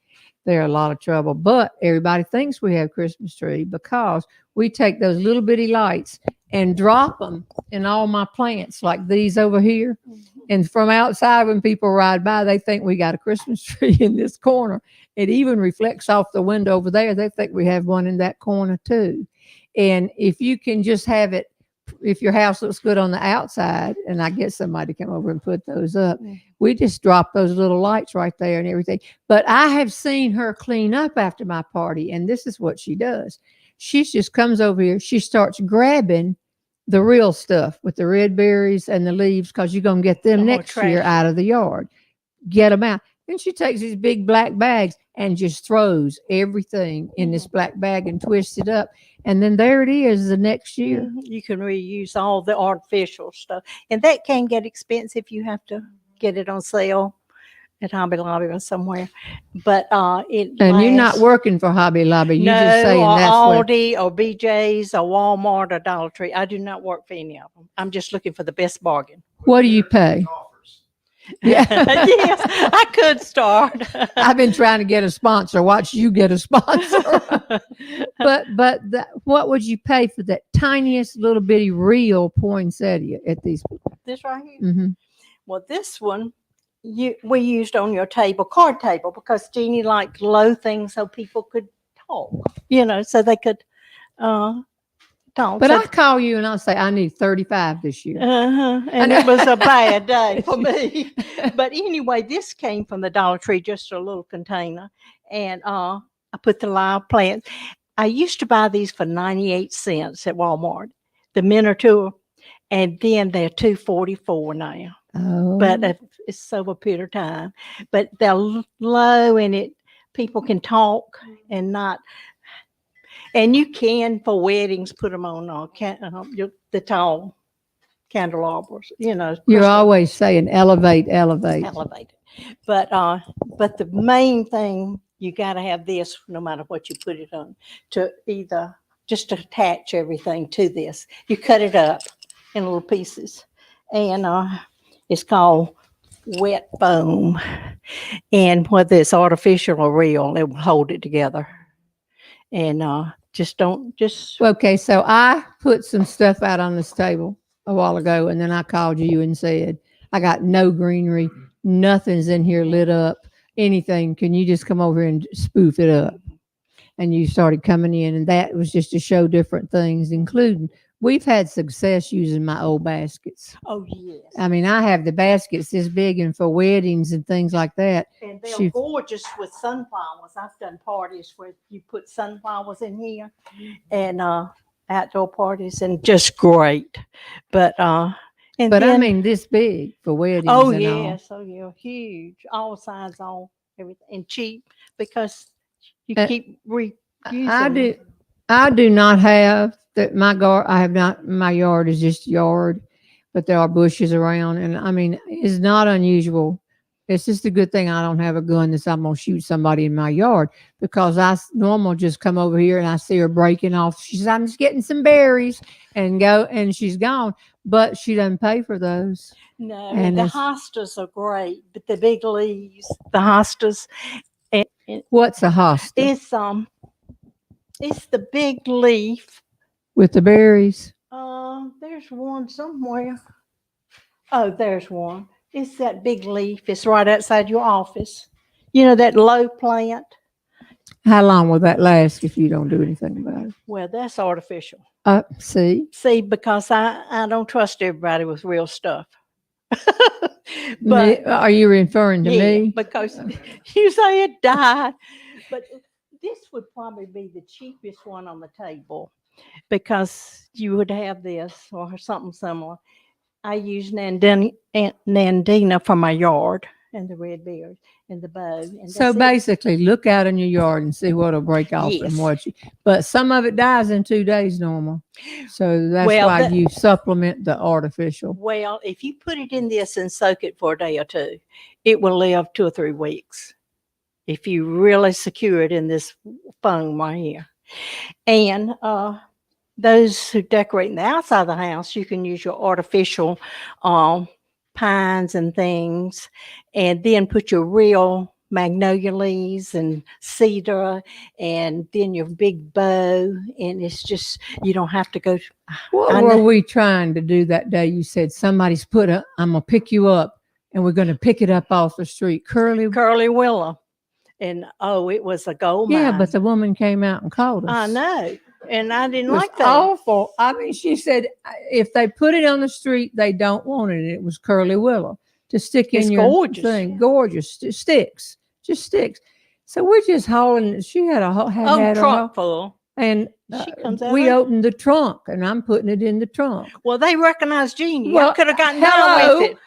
They're a lot of trouble, but everybody thinks we have Christmas tree because we take those little bitty lights and drop them in all my plants like these over here. And from outside, when people ride by, they think we got a Christmas tree in this corner. It even reflects off the window over there. They think we have one in that corner too. And if you can just have it, if your house looks good on the outside, and I get somebody to come over and put those up, we just drop those little lights right there and everything. But I have seen her clean up after my party, and this is what she does. She just comes over here. She starts grabbing the real stuff with the red berries and the leaves, because you're going to get them next year out of the yard. Get them out. Then she takes these big black bags and just throws everything in this black bag and twists it up. And then there it is the next year. You can reuse all the artificial stuff. And that can get expensive. You have to get it on sale at Hobby Lobby or somewhere. But it And you're not working for Hobby Lobby. You're just saying or that's what. Aldi or BJ's or Walmart or Dollar Tree. I do not work for any of them. I'm just looking for the best bargain. What do you pay? Offers. Yeah. Yes, I could start. I've been trying to get a sponsor. Watch you get a sponsor. but what would you pay for that tiniest little bitty real poinsettia at these? This right here. Mm-hmm. Well, this one we used on your card table, because Jeannie liked low things so people could talk, so they could talk. But So, I call you and I'll say I need 35 this year. and it was a bad day for me. But anyway, this came from the Dollar Tree, just a little container, and I put the live plants. I used to buy these for 98 cents at Walmart, the miniature, and then they're $2.44 now. Oh, But it's over a period of time. But they're low, and people can talk and not. And you can, for weddings, put them on the tall candelabras. you're crystal always saying elevate. elevated. But the main thing, you got to have this, no matter what you put it on, to either just attach everything to this. You cut it up in little pieces, and it's called wet foam. And whether it's artificial or real, it will hold it together. And Okay, so I put some stuff out on this table a while ago, and then I called you and said, I got no greenery, nothing's in here lit up, anything. Can you just come over and spoof it up? And you started coming in, and that was just to show different things, including we've had success using my old baskets. oh yes, I mean, I have the baskets this big, and for weddings and things like that. and they're gorgeous with sunflowers. I've done parties where you put sunflowers in here, and outdoor parties, and just great. But I mean, this big for weddings. oh and yes, oh yeah, huge, all sides, all everything, and cheap because you keep reusing. I do not have that. My yard is just yard, but there are bushes around, and I mean, it's not unusual. It's just a good thing I don't have a gun that I'm gonna shoot somebody in my yard, because I normal just come over here and I see her breaking off. She says, I'm just getting some berries, and she's gone, but she doesn't pay for those. No, And the it's- hostas are great, but the big leaves, the hostas, and What's a hosta it's the big leaf. with the berries? There's one somewhere. Oh, there's one. It's that big leaf. It's right outside your office. You know, that low plant. How long will that last if you don't do anything about it? Well, that's artificial. See, Because I don't trust everybody with real stuff. But are you referring to yeah, me? because you say it died. But this would probably be the cheapest one on the table, because you would have this or something similar. I use Nandina for my yard, and the red berries and the bow. And So that's it. basically, look out in your yard and see what'll break off Yes. and what you. But some of it dies in 2 days normal, so that's Well, why that- you supplement the artificial. Well, if you put it in this and soak it for a day or two, it will live 2 or 3 weeks if you really secure it in this foam right here. And those who decorate in the outside of the house, you can use your artificial pines and things, and then put your real magnolia leaves and cedar, and then your big bow, and it's just, you don't have to go. What I were know. we trying to do that day? You said somebody's I'm gonna pick you up, and we're gonna pick it up off the street. Curly Willow. And it was a gold mine. Yeah, but the woman came out and called us. I know, and I It didn't was like that. awful. I mean, she said if they put it on the street, they don't want it. It was curly willow to stick It's in your gorgeous. thing. Gorgeous. Sticks. Just sticks. So we're just hauling. She had had her Trunk full. and She comes out we of- opened the trunk, and I'm putting it in the trunk. Well, they recognized Jeanne. Well, I could have gotten hello. down with it.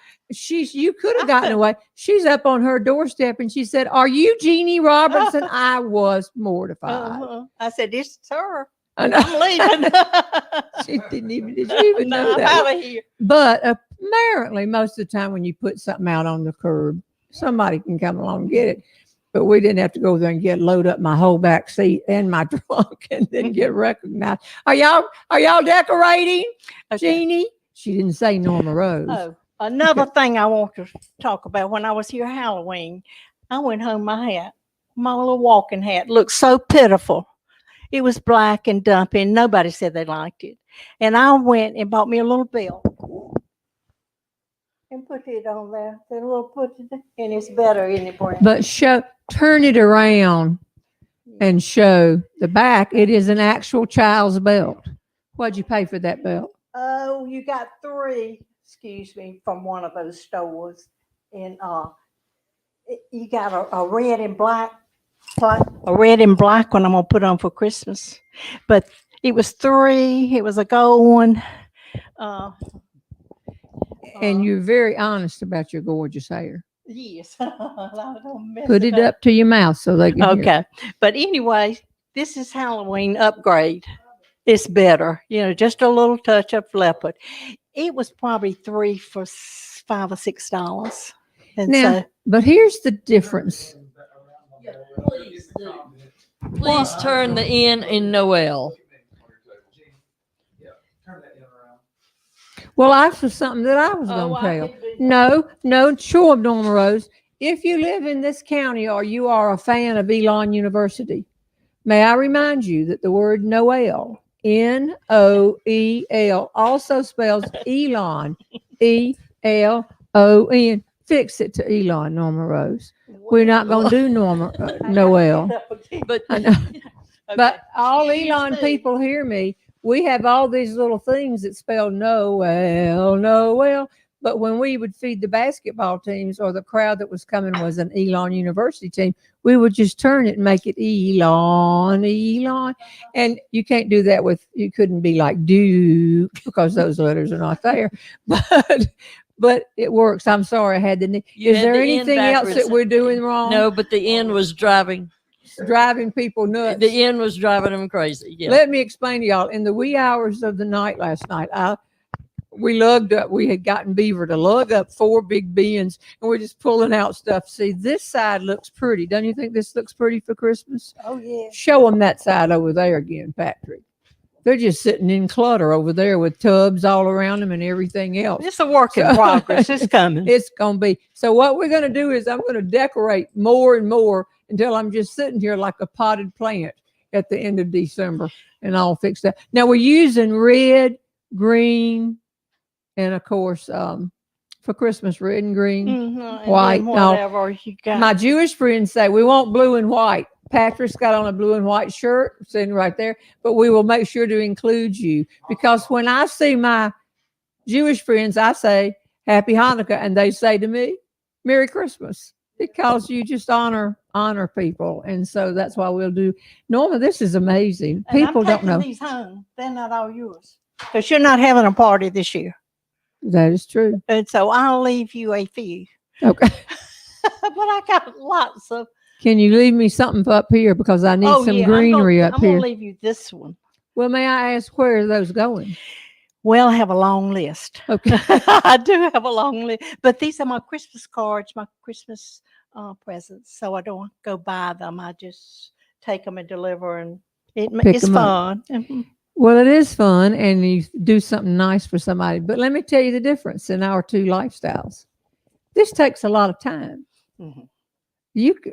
You could have gotten away. She's up on her doorstep, and she said, "Are you Jeanne Robertson?" I was mortified. I said, "This is her. I know. I'm leaving." She didn't even know No, I'm that. out of here. But apparently, most of the time when you put something out on the curb, somebody can come along and get it. But we didn't have to go there and load up my whole back seat and my trunk and then get recognized. Are y'all decorating, Okay. Jeannie? She didn't say Norma Rose. Another thing I want to talk about, when I was here Halloween, I went home, my little walking hat looked so pitiful. It was black and dumpy, and nobody said they liked it. And I went and bought me a little belt and put it on there. And it's better, isn't it, Brent? But turn it around and show the back. It is an actual child's belt. What'd you pay for that belt? Oh, you got 3, excuse me, from one of those stores. And you got a red and black, one I'm gonna put on for Christmas. But it was 3, it was a gold one. And you're very honest about your gorgeous hair. Yes. I don't mess Put it up to your mouth so they can hear. Okay. But anyway, this is Halloween upgrade. It's better, just a little touch of leopard. It was probably 3 for $5 or $6. And Now, but here's the difference. Please turn the N in Noel. Well, that's was something that I was going to tell. No, show them, Norma Rose. If you live in this county or you are a fan of Elon University, may I remind you that the word Noel, Noel, also spells Elon, Elon. Fix it to Elon, Norma Rose. We're not going to do Noel. But But all Elon people hear me. We have all these little things that spell Noel. But when we would feed the basketball teams or the crowd that was coming was an Elon University team, we would just turn it and make it Elon. And you can't do that you couldn't be like Duke because those letters are not there. But it works. I'm sorry I had the. Is there anything else that we're doing wrong? No, but the N was driving People nuts. The N was driving them crazy. Yeah. Let me explain to y'all. In the wee hours of the night last night, we lugged up. We had gotten Beaver to lug up 4 big bins, and we're just pulling out stuff. See, this side looks pretty. Don't you think this looks pretty for Christmas? Oh, yeah. Show them that side over there again, Patrick. They're just sitting in clutter over there with tubs all around them and everything else. It's a work in progress. It's coming. It's going to be. So what we're going to do is I'm going to decorate more and more until I'm just sitting here like a potted plant at the end of December and all fixed up. Now we're using red, green, and of course, for Christmas, red and green, white. Whatever you got. My Jewish friends say we want blue and white. Patrick's got on a blue and white shirt sitting right there, but we will make sure to include you because when I see my Jewish friends, I say Happy Hanukkah, and they say to me, Merry Christmas, because you just honor people, and so that's why we'll do. Norma, this is amazing. And people don't know. These home. They're not all yours because you're not having a party this year. That is true. And so I'll leave you a few. Okay. But I got lots of. Can you leave me something up here because I need some greenery up I'm here? going to leave you this one. Well, may I ask where are those going? Well, I have a long list. Okay. I do have a long list, but these are my Christmas cards, my Christmas presents. So I don't go buy them. I just take them and deliver, and it's fun. Well, it is fun, and you do something nice for somebody. But let me tell you the difference in our 2 lifestyles. This takes a lot of time. Mm-hmm.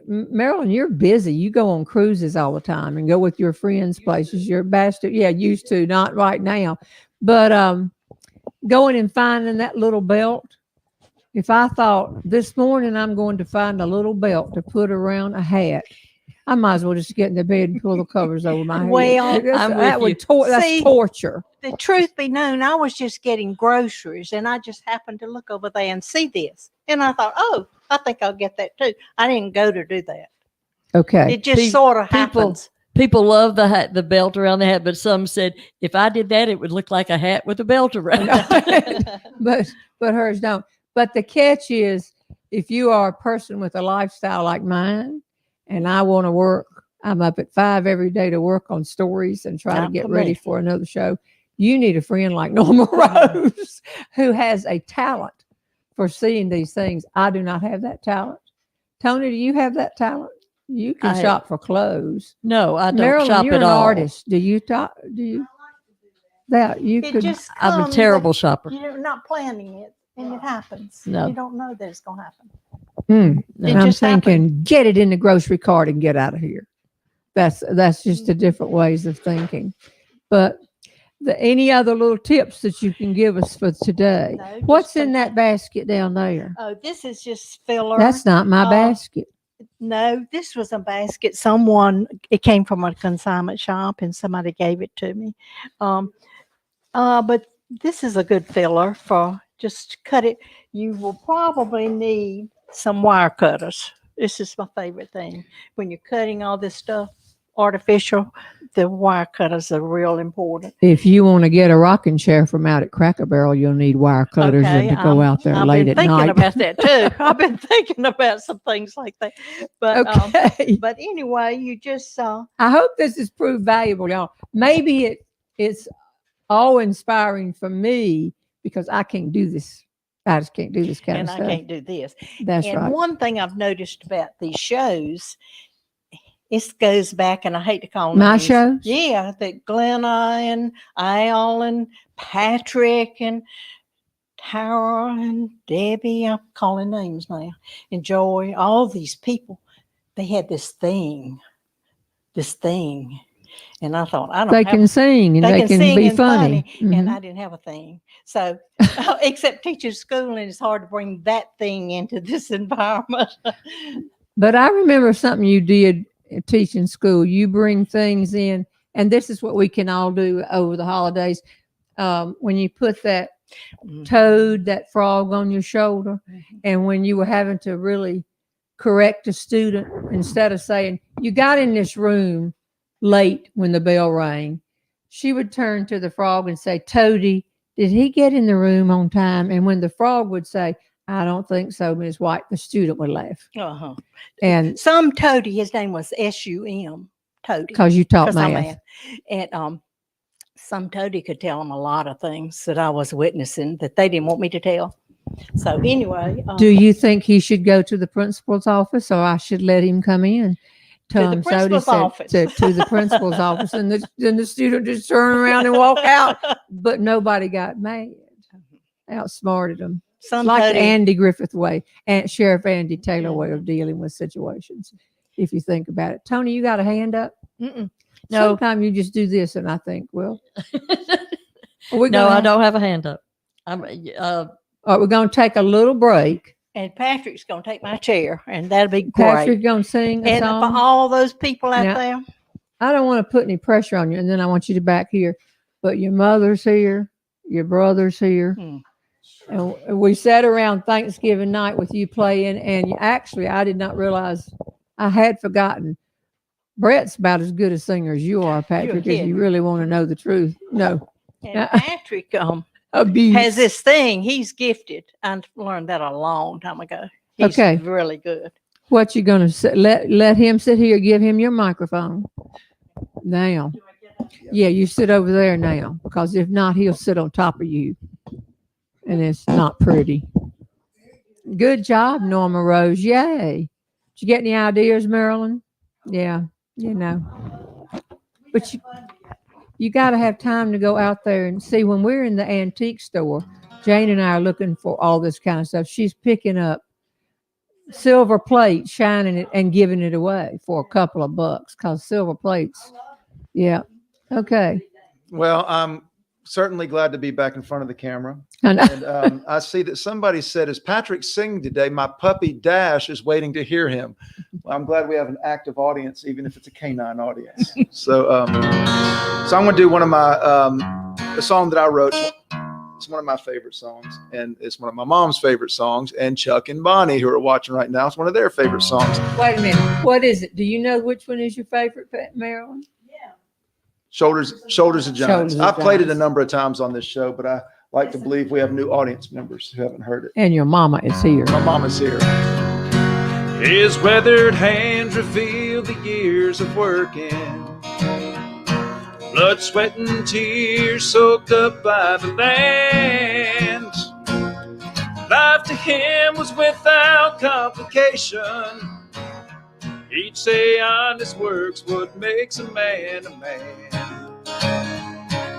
Marilyn, you're busy. You go on cruises all the time and go with your friends' places. You're bastard. Yeah, used to, not right now. But going and finding that little belt. If I thought this morning I'm going to find a little belt to put around a hat, I might as well just get in the bed and pull the covers over my head. Well, that's torture. The truth be known, I was just getting groceries, and I just happened to look over there and see this. And I thought, I think I'll get that too. I didn't go to do that. Okay. It just sort of happens. People love the belt around the hat, but some said if I did that, it would look like a hat with a belt around it. but hers don't. But the catch is, if you are a person with a lifestyle like mine, and I want to work, I'm up at 5 every day to work on stories and try to get ready for another show. You need a friend like Norma Rose who has a talent for seeing these things. I do not have that talent. Tony, do you have that talent? You can shop for clothes. No, I don't Marilyn, shop you're at an all. artist. Do you? That you could. I'm a terrible shopper. You're not planning it. and it happens. No. You don't know that it's going to happen. And It I'm just thinking, get it in the grocery cart and get out of here. That's just the different ways of thinking. But any other little tips that you can give us for today? No, What's just in that basket down there? Oh, this is just filler. That's not my basket. No, this was a basket. It came from a consignment shop and somebody gave it to me. But this is a good filler for just cut it. You will probably need some wire cutters. This is my favorite thing. When you're cutting all this stuff artificial, the wire cutters are real important. If you want to get a rocking chair from out at Cracker Barrel, you'll need wire cutters and to go out there late at night. I've been thinking about that too. I've been thinking about some things like that. But Okay. but anyway, you just I hope this has proved valuable, y'all. Maybe it's awe-inspiring for me because I can't do this. I just can't do this kind and of I stuff. can't do this. That's And right. one thing I've noticed about these shows, it goes back, and I hate to call My names. shows? Yeah, that Glenna and Al and Patrick and Tara and Debbie, I'm calling names now, and Joy, all these people, they had this thing. And I thought, They can sing and they can sing be and funny. and Mhm. I didn't have a thing. So, except teaching school, and it's hard to bring that thing into this environment. But I remember something you did teaching school. You bring things in, and this is what we can all do over the holidays. When you put that toad, that frog on your shoulder, and when you were having to really correct a student, instead of saying, you got in this room late when the bell rang, she would turn to the frog and say, Toady, did he get in the room on time? And when the frog would say, I don't think so, Ms. White, the student would laugh. Uh-huh. And Some Toady, his name was SUM, Toady. because you taught 'Cause I'm math. And some Toady could tell them a lot of things that I was witnessing that they didn't want me to tell. So anyway. Do you think he should go to the principal's office, or I should let him come in? To the Tom Sody principal's said office. to the principal's office, and then the student just turn around and walk out. But nobody got mad. Outsmarted them. Some Like the Toady, Andy Griffith way, and Sheriff Andy Taylor way of dealing with situations. If you think about it, Tony, you got a hand up? No. Sometimes you just do this, and I think, well, No, I don't have a hand up. I'm All right, we're going to take a little break. and Patrick's going to take my chair, and that'll be great. Patrick going to sing a And for song. all those people out Now, there, I don't want to put any pressure on you, and then I want you to back here. But your mother's here, your brother's here, and we sat around Thanksgiving night with you playing. And actually, I did not realize I had forgotten. Brett's about as good a singer as you are, Patrick. If kidding. you really want to know the truth, no and Patrick abuse. has this thing. He's gifted. I learned that a long time ago. He's Okay. really good. What you gonna say? Let him sit here. Give him your microphone now. Yeah, you sit over there now, because if not, he'll sit on top of you, and it's not pretty. Good job, Norma Rose. Yay! Did you get any ideas, Marilyn? Yeah, you know. But you got to have time to go out there and see. When we're in the antique store, Jane and I are looking for all this kind of stuff. She's picking up silver plate, shining it, and giving it away for a couple of bucks, because silver plates. Yeah. Okay. Well, I'm certainly glad to be back in front of the camera. And And I see that somebody said, "Is Patrick singing today? My puppy Dash is waiting to hear him." Well, I'm glad we have an active audience, even if it's a canine audience. So I'm going to do one of my a song that I wrote. It's one of my favorite songs, and it's one of my mom's favorite songs. And Chuck and Bonnie, who are watching right now, it's one of their favorite songs. wait a minute. What is it? Do you know which one is your favorite, Marilyn? Shoulders of Giants. Shoulders of I've played it a Giants. number of times on this show, but I like to believe we have new audience members who haven't heard it. And your mama is here. My mama's here. His weathered hands reveal the years of working. Blood, sweat, and tears soaked up by the land. Life to him was without complication. He'd say honest work's what makes a man a man.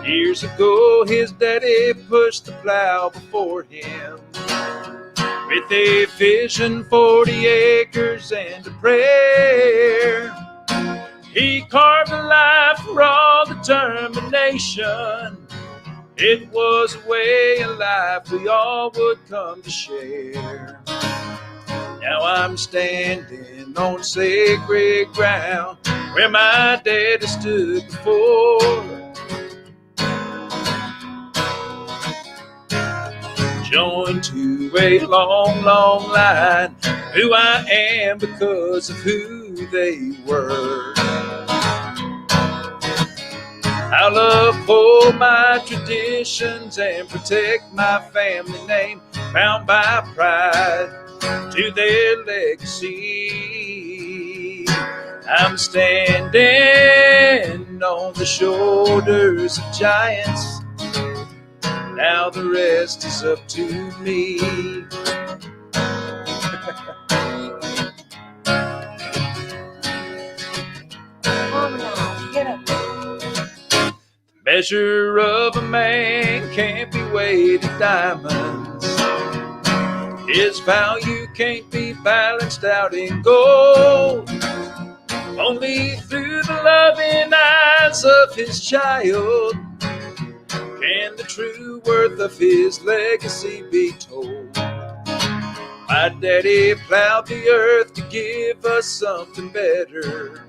Years ago, his daddy pushed the plow before him. with a vision, 40 acres and a prayer. He carved a life for all determination. It was a way of life we all would come to share. Now I'm standing on sacred ground where my daddy stood before. Joined to a long, long line, who I am because of who they were. I'll uphold my traditions and protect my family name, bound by pride to their legacy. I'm standing on the shoulders of giants. Now the rest is up to me. Get up. Measure of a man can't be weighed in diamonds. His value can't be balanced out in gold. Only through the loving eyes of his child can the true worth of his legacy be told. My daddy plowed the earth to give us something better,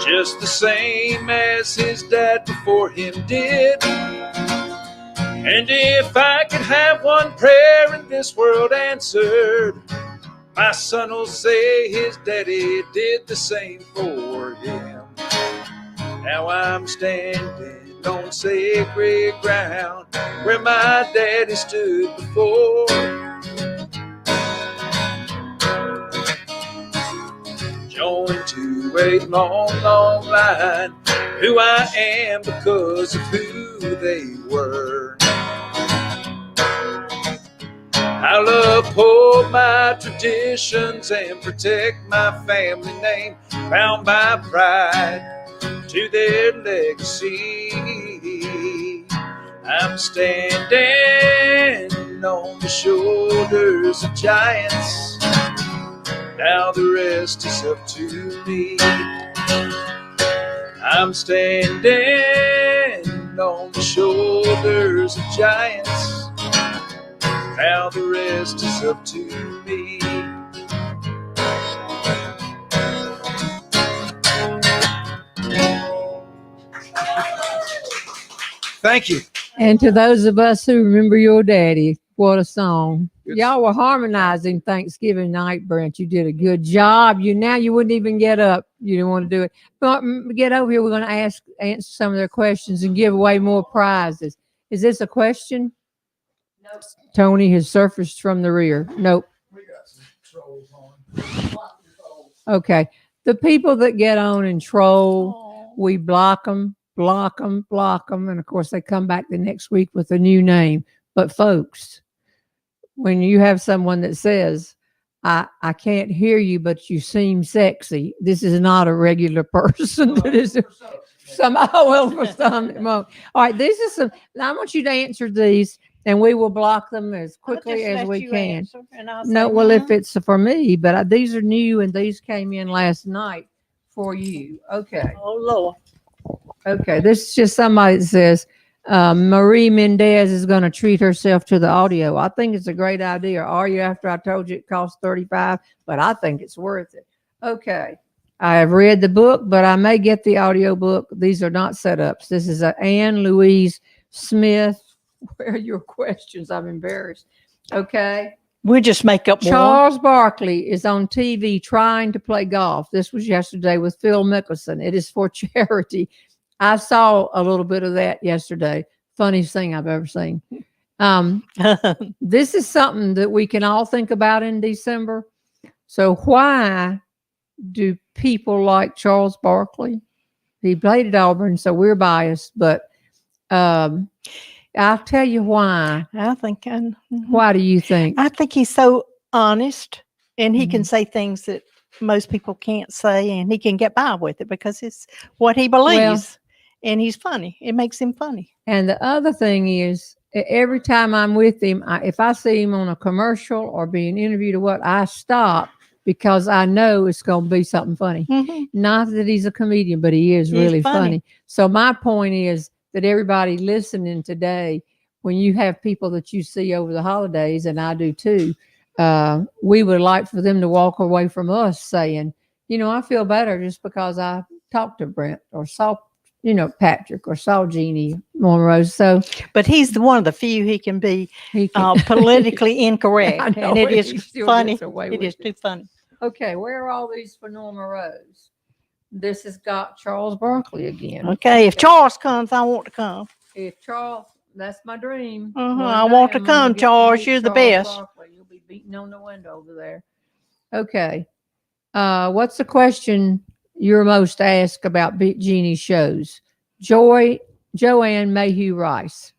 just the same as his dad before him did. And if I could have one prayer in this world answered, my son will say his daddy did the same for him. Now I'm standing on sacred ground where my daddy stood before. Joined to a long, long line, who I am because of who they were. I'll uphold my traditions and protect my family name, bound by pride to their legacy. I'm standing on the shoulders of giants. Now the rest is up to me. I'm standing on the shoulders of giants. Now the rest is up to me. Thank you. And to those of us who remember your daddy, what a song. Good. Y'all were harmonizing Thanksgiving night, Brent. You did a good job. You wouldn't even get up. You didn't want to do it. But get over here. We're going to answer some of their questions and give away more prizes. Is this a question? Nope. Tony has surfaced from the rear. Nope. We got some trolls on. Okay. The people that get on and troll, we block them. And of course, they come back the next week with a new name. But folks, when you have someone that says, I can't hear you, but you seem sexy, this is not a regular person. That is for some. All right, these are some. I want you to answer these, and we will block them as quickly as we can. No, well, if it's for me, but these are new, and these came in last night for you. Okay. Oh, Lord. Okay, this is just somebody that says Marie Mendez is going to treat herself to the audio. I think it's a great idea. Are you? After I told you it costs $35, but I think it's worth it. Okay, I have read the book, but I may get the audio book. These are not setups. This is Anne Louise Smith. Where are your questions? I'm embarrassed. Okay. We'll just make up more. Charles Barkley is on TV trying to play golf. This was yesterday with Phil Mickelson. It is for charity. I saw a little bit of that yesterday. Funniest thing I've ever seen. This is something that we can all think about in December. So why do people like Charles Barkley? He played at Auburn, so we're biased, but I'll tell you why. Why do you think? I think he's so honest, and he can say things that most people can't say, and he can get by with it because it's what he believes. And he's funny. It makes him funny. And the other thing is, every time I'm with him, if I see him on a commercial or being interviewed or what, I stop because I know it's going to be something funny. Mhm. Not that he's a comedian, but he is He's really funny. funny. So my point is that everybody listening today, when you have people that you see over the holidays, and I do too, we would like for them to walk away from us saying, you know, I feel better just because I talked to Brent or saw, you know, Patrick or saw Jeannie Monroe. So But he's the one of the few he can be he can, politically incorrect, I know, and it he is still funny. gets away It with is too funny. Okay, where are all these for Norma Rose? This has got Charles Barkley again. Okay, if Charles comes, I want to come. If Charles, that's my dream. Uh-huh, One I day want to I'm gonna come, get Charles. meet You're the Charles best. Barkley. You'll be beating on the window over there. Okay. What's the question you're most asked about Jeannie's shows? Joanne Mayhew Rice.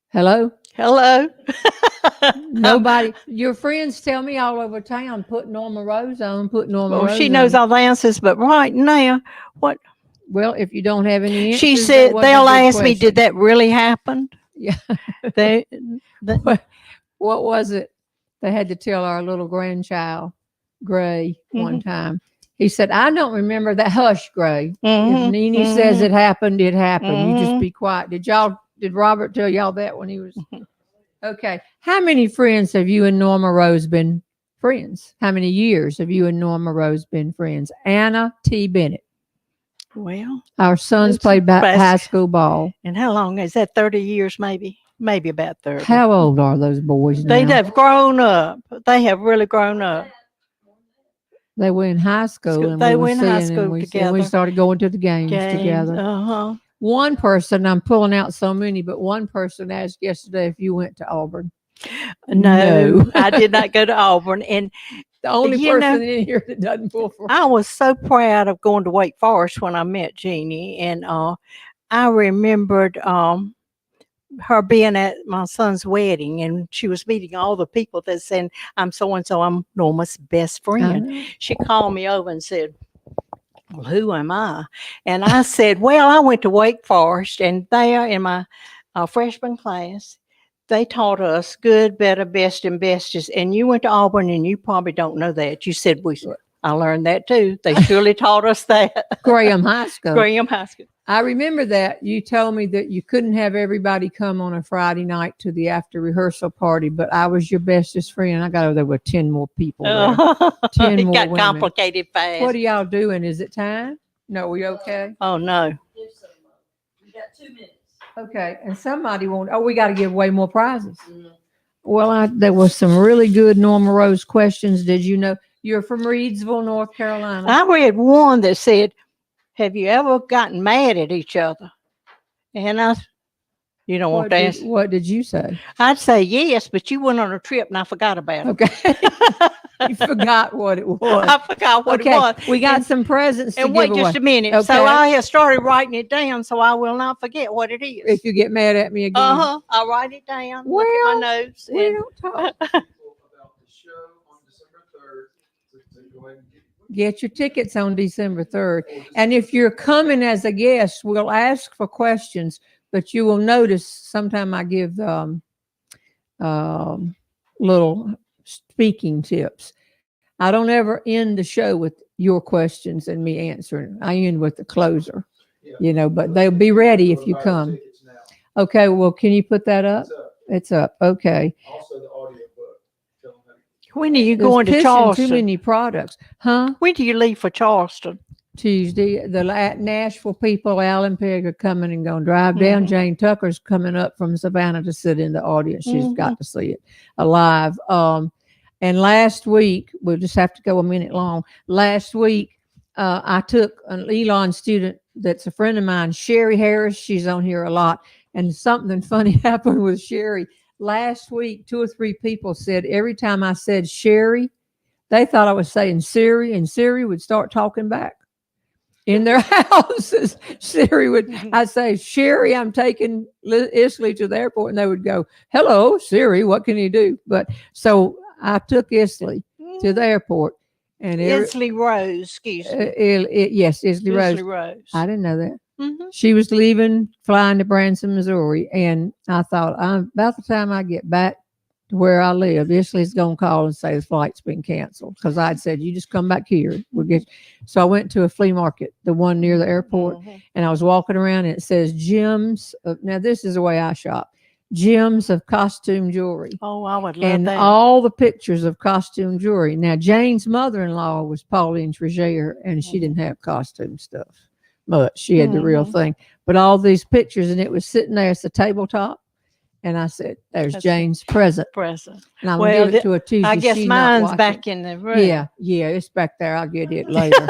Hello? Hello. Nobody. Your friends tell me all over town, put Norma Rose on, put Norma Well, Rose she knows on. all the answers, but right now, what Well, if you don't have any answers, she that said, wasn't a they'll good ask me, question. did that really happen? Yeah. What was it? They had to tell our little grandchild, Gray, one time. He said, I don't remember that. Hush, Gray. If Nene says it happened, it happened. You just be quiet. Did Robert tell y'all that when he was? Okay. How many friends have you and Norma Rose been friends? How many years have you and Norma Rose been friends? Anna T. Bennett. Well, Our sons played high school ball. and how long is that? 30 years, maybe about 30. How old are those boys now? They have grown up. They have really grown up. They were in high school, and They we were in high school we together. started going to the games together. Uh-huh. One person, I'm pulling out so many, but one person asked yesterday if you went to Auburn. No, I did not go to Auburn. And the only person in here that doesn't pull for. I was so proud of going to Wake Forest when I met Jeannie. And I remembered her being at my son's wedding, and she was meeting all the people that said, I'm so-and-so, I'm Norma's best friend. She called me over and said, well, who am I? And I said, well, I went to Wake Forest, and there in my freshman class, they taught us good, better, best, and bestest. And you went to Auburn, and you probably don't know that. You said, I learned that too. They surely taught us that. Graham High School. Graham High School. I remember that. You told me that you couldn't have everybody come on a Friday night to the after rehearsal party, but I was your bestest friend. I got over there with 10 more people there. 10 it more got women. complicated fast. What are y'all doing? Is it time? No, we okay? Oh, no. We got 2 minutes. Okay, and somebody we got to give away more prizes. Well, there was some really good Norma Rose questions. Did you know you're from Reedsville, North Carolina? I read one that said, have you ever gotten mad at each other? And you don't want to ask. What did you say? I'd say yes, but you went on a trip and I forgot about it. Okay. You forgot what it was. I forgot what it was. We got some presents to And give wait away. just a minute. Okay. So I have started writing it down so I will not forget what it is. If you get mad at me again. Uh-huh. I'll write it down. Look at my notes. We don't talk. About the show on December 3rd. So go ahead and Get your tickets on December 3rd. And if you're coming as a guest, we'll ask for questions, but you will notice sometime I give little speaking tips. I don't ever end the show with your questions and me answering. I end with the closer, but they'll be ready if you come. Okay, well, can you put that up? It's up. Okay. Also the audio book. When are you going to Charleston? Too many products. Huh? When do you leave for Charleston? Tuesday. The Nashville people, Alan Pegg, are coming and going to drive down. Jane Tucker's coming up from Savannah to sit in the audience. She's got to see it alive. And last week, we'll just have to go a minute long. Last week, I took an Elon student that's a friend of mine, Sherry Harris. She's on here a lot. And something funny happened with Sherry. Last week, 2 or 3 people said every time I said Sherry, they thought I was saying Siri, and Siri would start talking back. In their houses, Siri would, I'd say, Sherry, I'm taking Isley to the airport. And they would go, hello, Siri, what can you do? But so I took Isley to the airport. And Isley Rose, excuse me. Yes, Isley Rose. Rose. I didn't know that. Mhm. She was leaving, flying to Branson, Missouri. And I thought, about the time I get back to where I live, Isley's going to call and say the flight's been canceled. Because I'd said, you just come back here. We'll get you. So I went to a flea market, the one near the airport. Mhm. And I was walking around and it says gems. Now, this is the way I shop. Gems of costume jewelry. Oh, I would love And that. all the pictures of costume jewelry. Now, Jane's mother-in-law was Pauline Tregear, and she didn't have costume stuff much. She had the real Mhm. thing. But all these pictures, and it was sitting there at the tabletop. And I said, there's That's Jane's present. Present. And I'm Well, going to give it to her Tuesday. I guess She not mine's watching. back in the room. Yeah, it's back there. I'll get it later.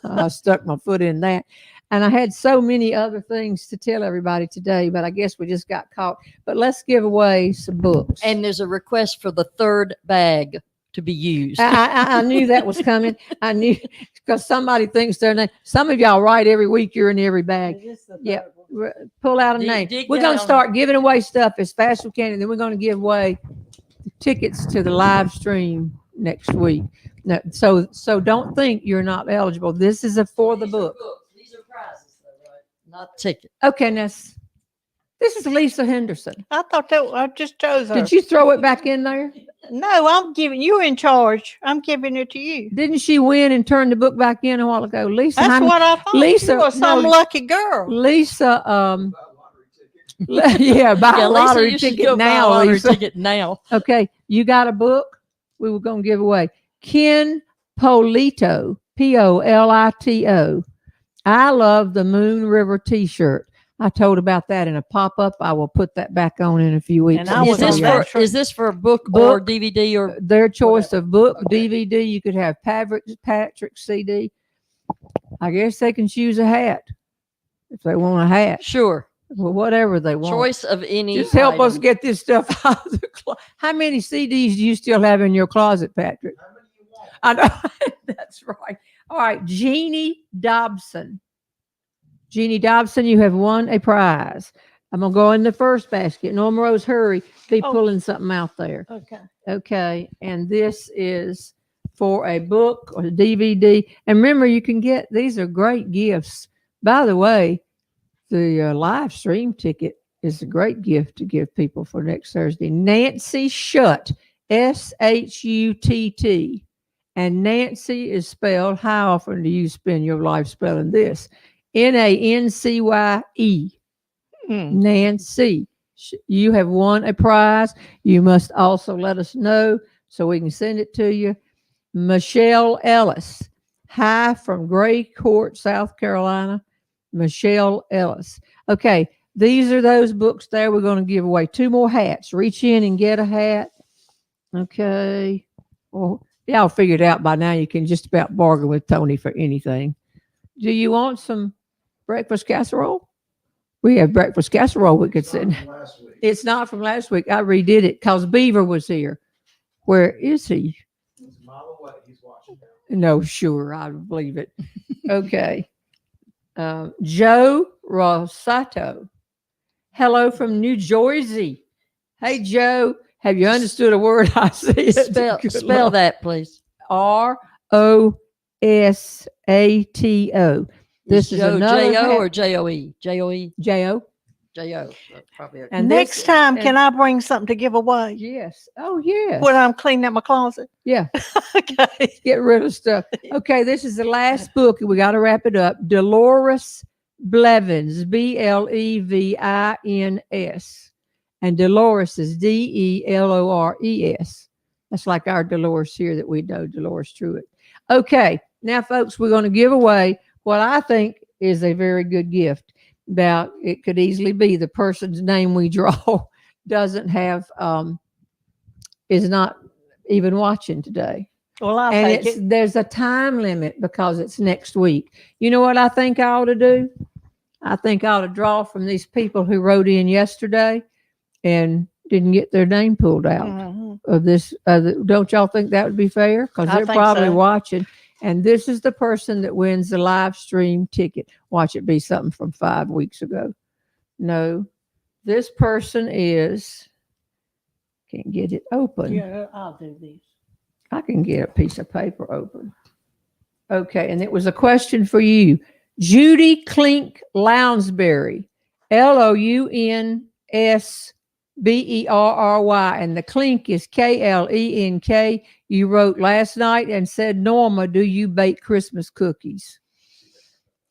I stuck my foot in that. And I had so many other things to tell everybody today, but I guess we just got caught. But let's give away some books. And there's a request for the third bag to be used. I knew that was coming. I knew because somebody thinks their name. Some of y'all write every week you're in every bag. Yep. Pull out a name. We're going to start giving away stuff as fast as we can, and then we're going to give away tickets to the live stream next week. No, so don't think you're not eligible. This is for the book. These are prizes, though, right? Not tickets. Okay, this is Lisa Henderson. I thought that I just chose her. Did you throw it back in there? No, I'm giving you in charge. I'm giving it to you. Didn't she win and turn the book back in a while ago? Lisa, That's what I thought. Lisa, You are some no. lucky girl. Lisa, buy a Yeah, lottery Lisa, you should ticket go buy a now, lottery Lisa. ticket now. Okay, you got a book we were going to give away. Ken Polito, Polito. I love the Moon River t-shirt. I told about that in a pop-up. I will put that back on in a few weeks. And I and was show Is this you. on for is this for a book or DVD or Their choice of book, DVD. You could have Patrick CD. I guess they can choose a hat if they want a hat. sure Well, whatever they want. choice of any? Just help us item. get this stuff out of the closet. How many CDs do you still have in your closet, Patrick? How many you want? I know. That's right. All right. Jeanne Dobson. Jeanne Dobson, you have won a prize. I'm going to go in the first basket. Norma Rose, hurry. Be pulling something out there. Okay. Okay. And this is for a book or a DVD. And remember, you can get, these are great gifts. By the way, the live stream ticket is a great gift to give people for next Thursday. Nancy Shutt, Shutt. And Nancy is spelled, how often do you spend your life spelling this? Nancy. Nancy. You have won a prize. You must also let us know so we can send it to you. Michelle Ellis. Hi from Gray Court, South Carolina. Michelle Ellis. Okay, these are those books there. We're going to give away 2 more hats. Reach in and get a hat. Okay. Well, y'all figured out by now you can just about bargain with Tony for anything. Do you want some breakfast casserole? We have breakfast casserole we could send. It's not from last week. I redid it because Beaver was here. Where is he? He's a mile away. He's watching now. No, sure, I believe it. Okay. Joe Rosato. Hello from New Jersey. Hey, Joe, have you understood a word I said? Spell that, please. Rosato. This is Joe, another J-O hat- or J-O-E? J-O-E? J-O. J-O. That's probably okay. And Next this- time, and- can I bring something to give away Yes. Oh, yes. when I'm cleaning up my closet? Yeah. Okay. Get rid of stuff. Okay, this is the last book, and we got to wrap it up. Dolores Blevins, Blevins. And Dolores is Delores. That's like our Dolores here that we know, Dolores Truitt. Okay, now, folks, we're going to give away what I think is a very good gift. Now, it could easily be the person's name we draw doesn't have, is not even watching today. Well, I'll And take it. there's a time limit because it's next week. You know what I think I ought to do? I think I ought to draw from these people who wrote in yesterday and didn't get their name pulled out Mhm. of this. Don't y'all think that would be fair? Because I they're think probably so. watching. And this is the person that wins the live stream ticket. Watch it be something from 5 weeks ago. No, this person is, can't get it open. Yeah, I'll do this. I can get a piece of paper open. Okay, and it was a question for you. Judy Klink Lounsbury, Lounsberry, and the Klink is Klenk. You wrote last night and said, Norma, do you bake Christmas cookies?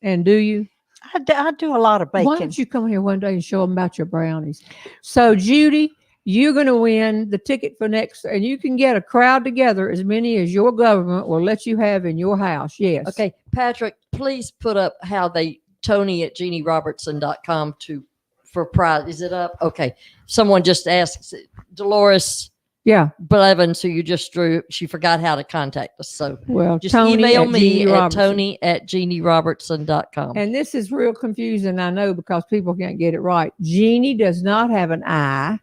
And do you? I do a lot of baking. Why don't you come here one day and show them about your brownies? So, Judy, you're going to win the ticket for next, and you can get a crowd together, as many as your government will let you have in your house. Yes. Okay, Patrick, please put up how Tony at JeannieRobertson.com for prize. Is it up? Okay. Someone just asked Dolores Yeah. Blevins, who you just drew. She forgot how to contact us. So just Tony email at me Jeannie at Robertson. Tony@JeannieRobertson.com. And this is real confusing, I know, because people can't get it right. Jeannie does not have an I,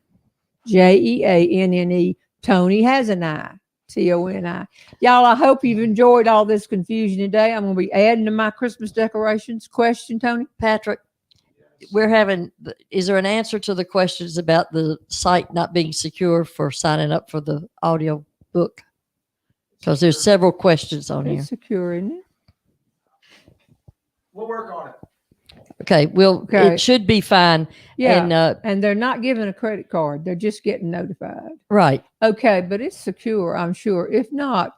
Jeanne. Tony has an I, Toni. Y'all, I hope you've enjoyed all this confusion today. I'm going to be adding to my Christmas decorations. Question, Tony? Patrick, is there an answer to the questions about the site not being secure for signing up for the audio book? Because there's several questions on here. It's secure, isn't it? We'll work on it. Okay, it should be fine. Yeah, and they're not giving a credit card. They're just getting notified. Right. Okay, but it's secure, I'm sure. If not,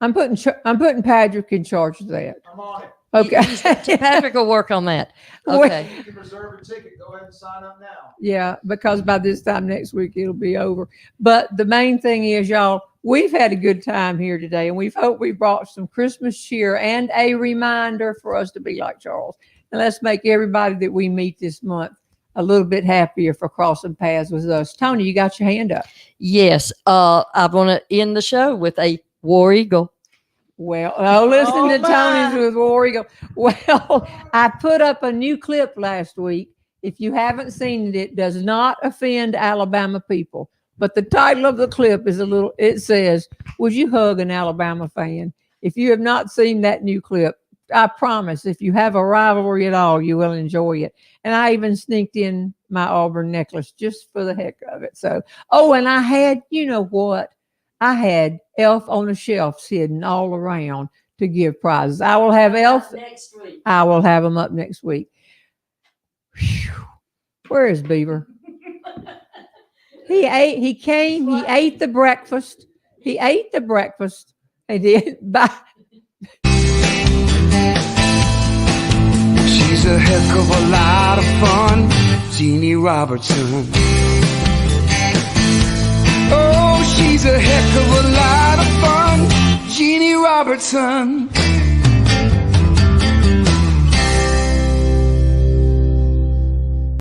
I'm putting Patrick in charge of that. I'm on it. Okay. Patrick will work on that. Okay. You can reserve a ticket. Go ahead and sign up now. Yeah, because by this time next week, it'll be over. But the main thing is, y'all, we've had a good time here today, and we hope we brought some Christmas cheer and a reminder for us to be like Charles. And let's make everybody that we meet this month a little bit happier for crossing paths with us. Tony, you got your hand up. Yes. I want to end the show with a War Eagle. Well, listen to Tony's with War Eagle. Well, I put up a new clip last week. If you haven't seen it, it does not offend Alabama people. But the title of the clip is it says, would you hug an Alabama fan? If you have not seen that new clip, I promise, if you have a rivalry at all, you will enjoy it. And I even sneaked in my Auburn necklace just for the heck of it. So, and I had, you know what? I had Elf on the Shelves hidden all around to give prizes. I will have Elf next week. I will have them up next week. Whew. Where is Beaver? He ate the breakfast. And then bye. She's a heck of a lot of fun, Jeannie Robertson. Oh, she's a heck of a lot of fun, Jeannie Robertson.